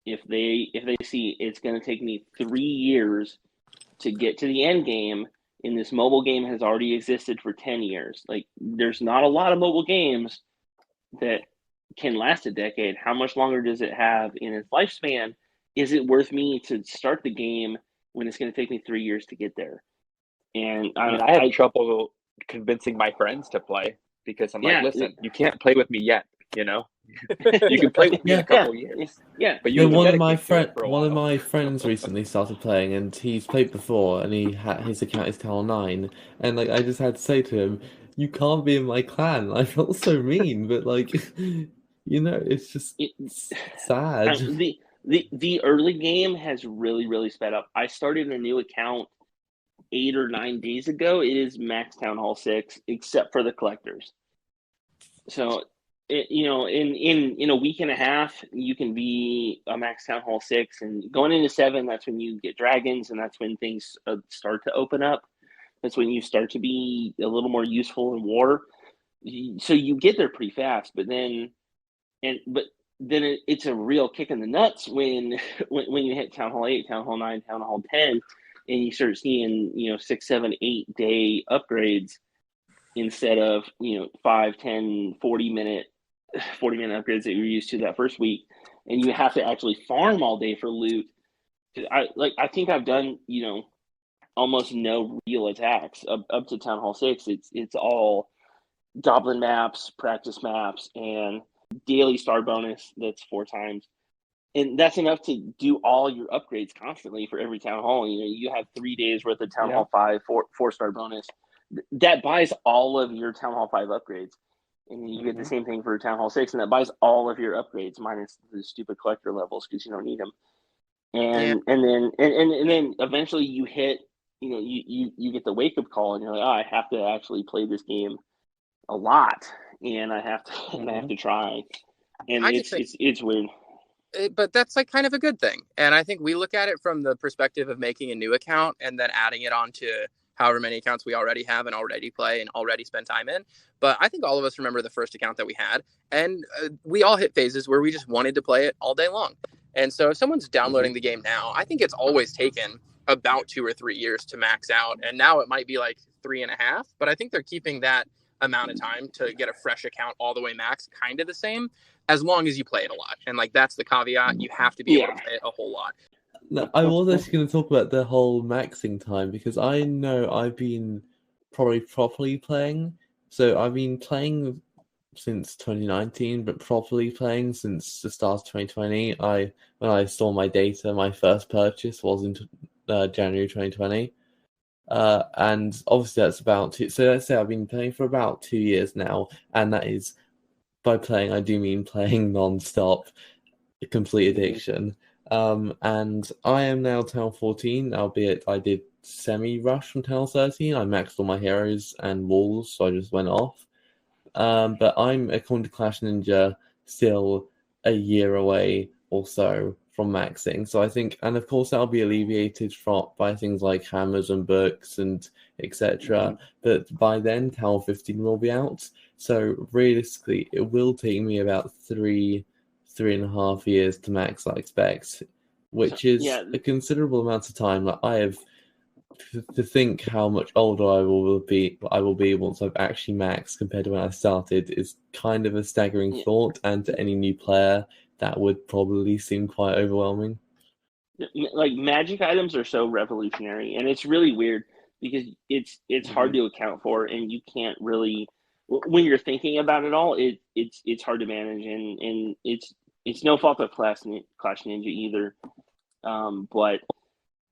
if they see it's going to take me 3 years to get to the end game, and this mobile game has already existed for 10 years? There's not a lot of mobile games that can last a decade. How much longer does it have in its lifespan? Is it worth me to start the game when it's going to take me 3 years to get there? And I had trouble convincing my friends to play. Because I'm listen, you can't play with me yet, You can play with me in a couple years. Yeah. But one of my friends recently started playing, and he's played before, and his account is Town 9, and I just had to say to him, you can't be in my clan. I felt so mean, but it's just sad. The early game has really, really sped up. I started a new account 8 or 9 days ago. It is max Town Hall 6, except for the collectors. So, in a week and a half, you can be a max Town Hall 6, and going into 7, that's when you get dragons, and that's when things start to open up. That's when you start to be a little more useful in war. So you get there pretty fast, but then it's a real kick in the nuts when you hit Town Hall 8, Town Hall 9, Town Hall 10. And you start seeing, 6, 7, 8 day upgrades instead of, 5, 10, 40 minute upgrades that you're used to that first week. And you have to actually farm all day for loot. I think I've done, almost no real attacks up to Town Hall 6. It's all goblin maps, practice maps, and daily star bonus. That's 4 times. And that's enough to do all your upgrades constantly for every Town Hall. You have 3 days worth of Town Hall 5, 4-star bonus. That buys all of your Town Hall 5 upgrades. And you get the same thing for Town Hall 6, and that buys all of your upgrades minus the stupid collector levels because you don't need them. And then eventually you hit, you get the wake up call, and you're like, I have to actually play this game a lot, and I have to try. And it's weird. But that's kind of a good thing. And I think we look at it from the perspective of making a new account and then adding it onto however many accounts we already have and already play and already spend time in. But I think all of us remember the first account that we had, and we all hit phases where we just wanted to play it all day long. And so if someone's downloading the game now, I think it's always taken about 2 or 3 years to max out. And now it might be 3.5, but I think they're keeping that amount of time to get a fresh account all the way max kind of the same, as long as you play it a lot. And like, that's the caveat. You have to be able to play it a whole lot. No, I was actually going to talk about the whole maxing time, because I know I've been probably properly playing. So I've been playing since 2019, but properly playing since the start of 2020. When I saw my data, my first purchase was in January 2020. And obviously that's about so let's say I've been playing for about 2 years now, and that is, by playing I do mean playing non-stop, complete addiction. And I am now Town 14, albeit I did semi-rush from Town 13. I maxed all my heroes and walls, so I just went off. But I'm, according to Clash Ninja, still a year away or so from maxing. So I think, and of course that'll be alleviated by things like hammers and books and etc. But by then, Tower 15 will be out. So realistically, it will take me about 3.5 years to max, I expect, which is a considerable amount of time. Like, I have to think how much older I will be once I've actually maxed compared to when I started is kind of a staggering thought, and to any new player that would probably seem quite overwhelming. Like, magic items are so revolutionary, and it's really weird because it's hard to account for, and you can't really, when you're thinking about it all, it's hard to manage, and it's no fault of Clash Ninja either. But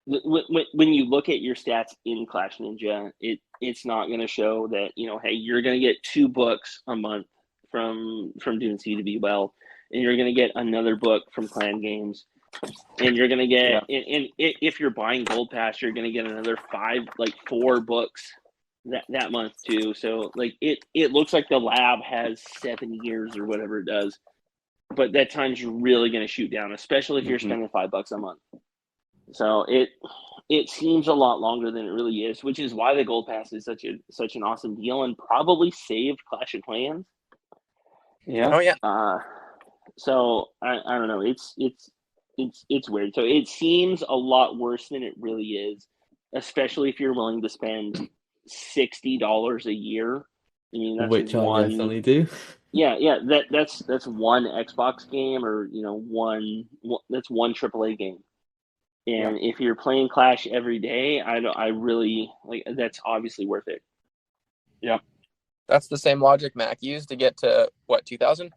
when you look at your stats in Clash Ninja, it's not going to show that, hey, you're going to get 2 books a month from Dune Sea to Be Well, and you're going to get another book from Clan Games, and you're going to get, and if you're buying Gold Pass, you're going to get another 4 books that month too. So like it looks like the lab has 7 years or whatever it does, but that time's really going to shoot down, especially if you're spending $5 a month. So it seems a lot longer than it really is, which is why the Gold Pass is such an awesome deal and probably saved Clash of Clans. Yeah. Oh yeah. So I don't know. It's weird. So it seems a lot worse than it really is, especially if you're willing to spend $60 a year. I mean, that's which I definitely do. Yeah. That's one Xbox game, or that's one AAA game. And if you're playing Clash every day, I really like, that's obviously worth it. Yeah. That's the same logic Mac used to get to what, 2000?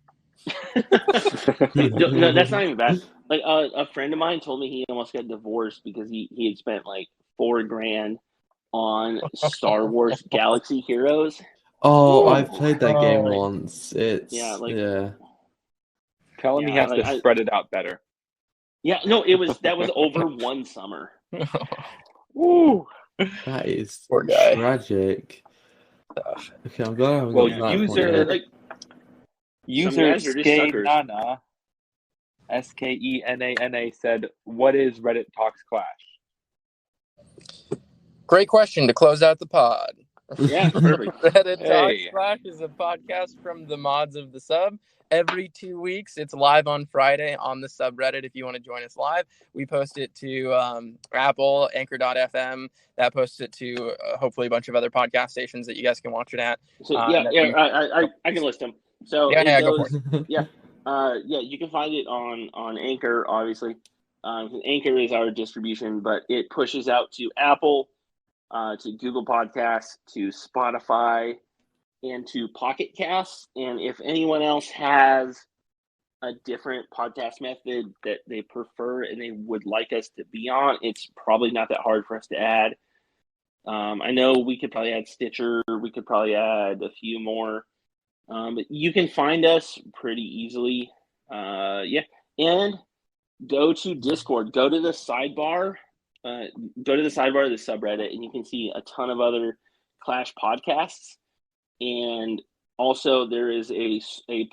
No, that's not even bad. Like a friend of mine told me he almost got divorced because he had spent like $4,000 on Star Wars Galaxy Heroes. Oh, I've played that game once. It's Tell him he has to spread it out better. Yeah, no, that was over one summer. Woo! That is poor guy. Tragic. Okay, I'm glad I haven't got that user Skenana, Skenana said, "What is Reddit Talks Clash?" Great question to close out the pod. Yeah, perfect. Reddit Talks Clash is a podcast from the mods of the sub. Every 2 weeks, it's live on Friday on the subreddit. If you want to join us live, we post it to Apple, Anchor.fm. That posts it to hopefully a bunch of other podcast stations that you guys can watch it at. So I can list them. So go for it. You can find it on Anchor, obviously. Anchor is our distribution, but it pushes out to Apple, to Google Podcasts, to Spotify, and to Pocket Casts. And if anyone else has a different podcast method that they prefer and they would like us to be on, it's probably not that hard for us to add. I know we could probably add Stitcher. We could probably add a few more. But you can find us pretty easily. And go to Discord. Go to the sidebar. Of the subreddit, and you can see a ton of other Clash podcasts. And also there is a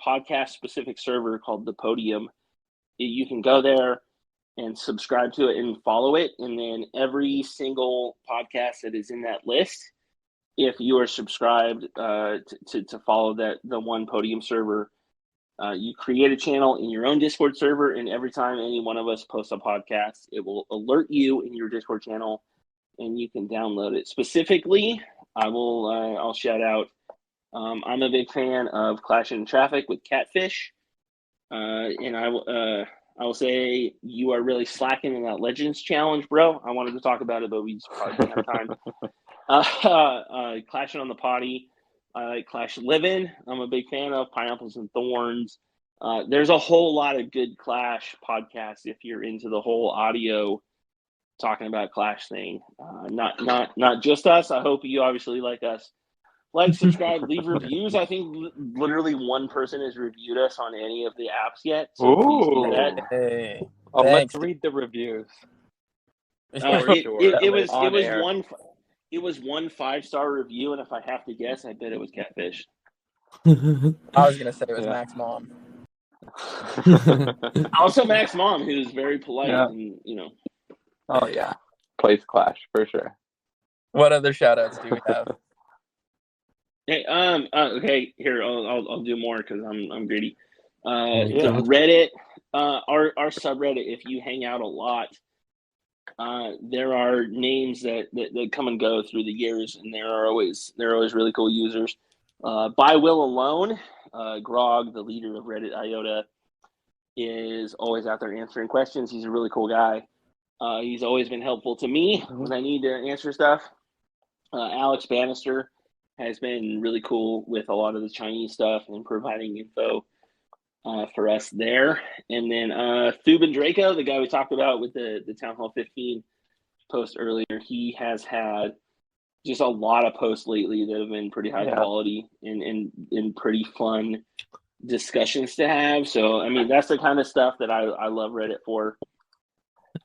podcast-specific server called The Podium. You can go there and subscribe to it and follow it. And then every single podcast that is in that list, if you are subscribed to follow the one Podium server, you create a channel in your own Discord server, and every time any one of us posts a podcast, it will alert you in your Discord channel, and you can download it. Specifically, I'll shout out. I'm a big fan of Clash in Traffic with Catfish, and I will say you are really slacking in that Legends challenge, bro. I wanted to talk about it, but we just probably didn't have time. Clashing on the Potty, Clash Living. I'm a big fan of Pineapples and Thorns. There's a whole lot of good Clash podcasts if you're into the whole audio talking about Clash thing. Not just us. I hope you obviously like us. Like, subscribe, leave reviews. I think literally one person has reviewed us on any of the apps yet. So please do that. Hey, let's read the reviews. It was one 5-star review, and if I have to guess, I bet it was Catfish. I was gonna say it was Mac's mom. Also, Mac's mom, who's very polite, and Oh yeah, plays Clash for sure. What other shout outs do we have? Hey, okay, here I'll do more because I'm greedy. Reddit, our subreddit. If you hang out a lot, there are names that come and go through the years, and there are always really cool users. By Will Alone, Grog, the leader of Reddit IOTA, is always out there answering questions. He's a really cool guy. He's always been helpful to me when I need to answer stuff. Alex Bannister has been really cool with a lot of the Chinese stuff and providing info for us there. And then Thuban Draco, the guy we talked about with the Town Hall 15 post earlier, he has had just a lot of posts lately that have been pretty high quality and pretty fun discussions to have. So, I mean, that's the kind of stuff that I love Reddit for.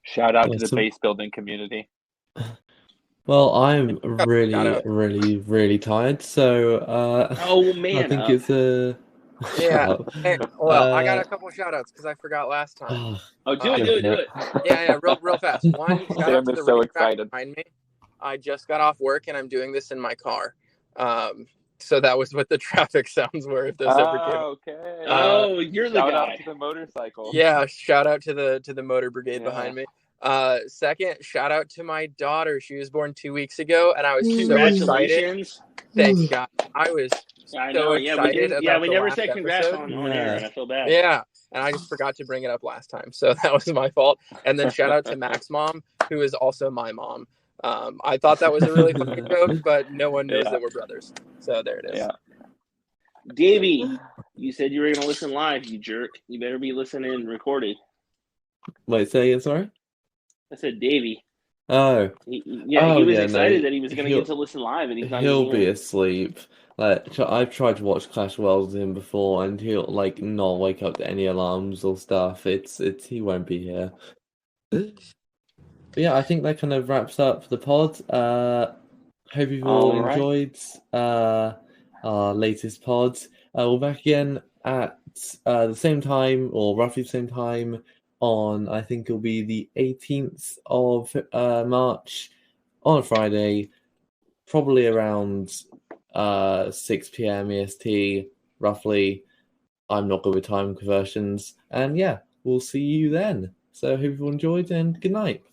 Shout out to the base building community. Well, I'm really tired, so oh man, I think it's a Hey, well, I got a couple shout outs because I forgot last time. Do it. Yeah, real fast. One, shout out to the so excited behind me. I just got off work and I'm doing this in my car. So that was what the traffic sounds were if those ever came. Okay. You're the guy. Shout out to the motorcycle. Yeah, shout out to the motor brigade behind me. Second, shout out to my daughter. She was born 2 weeks ago, and I was so excited. Thanks, God. I was so excited. We never said congrats on air, and I feel bad. Yeah, and I just forgot to bring it up last time, so that was my fault. And then shout out to Mac's mom, who is also my mom. I thought that was a really funny joke, but no one knows that we're brothers. So there it is. Yeah. Davey, you said you were going to listen live, you jerk. You better be listening recorded. Wait, say again, sorry? I said Davey. Oh. He was excited that he was going to get to listen live, and he'll be asleep. Like, I've tried to watch Clash Worlds with him before, and he'll not wake up to any alarms or stuff. He won't be here. But yeah, I think that kind of wraps up the pod. Hope you've all enjoyed our latest pod. We're back again at the same time, or roughly the same time, on, I think it'll be the 18th of March, on a Friday, probably around 6 p.m. EST, roughly. I'm not good with time conversions. And yeah, we'll see you then. So hope you all enjoyed, and good night.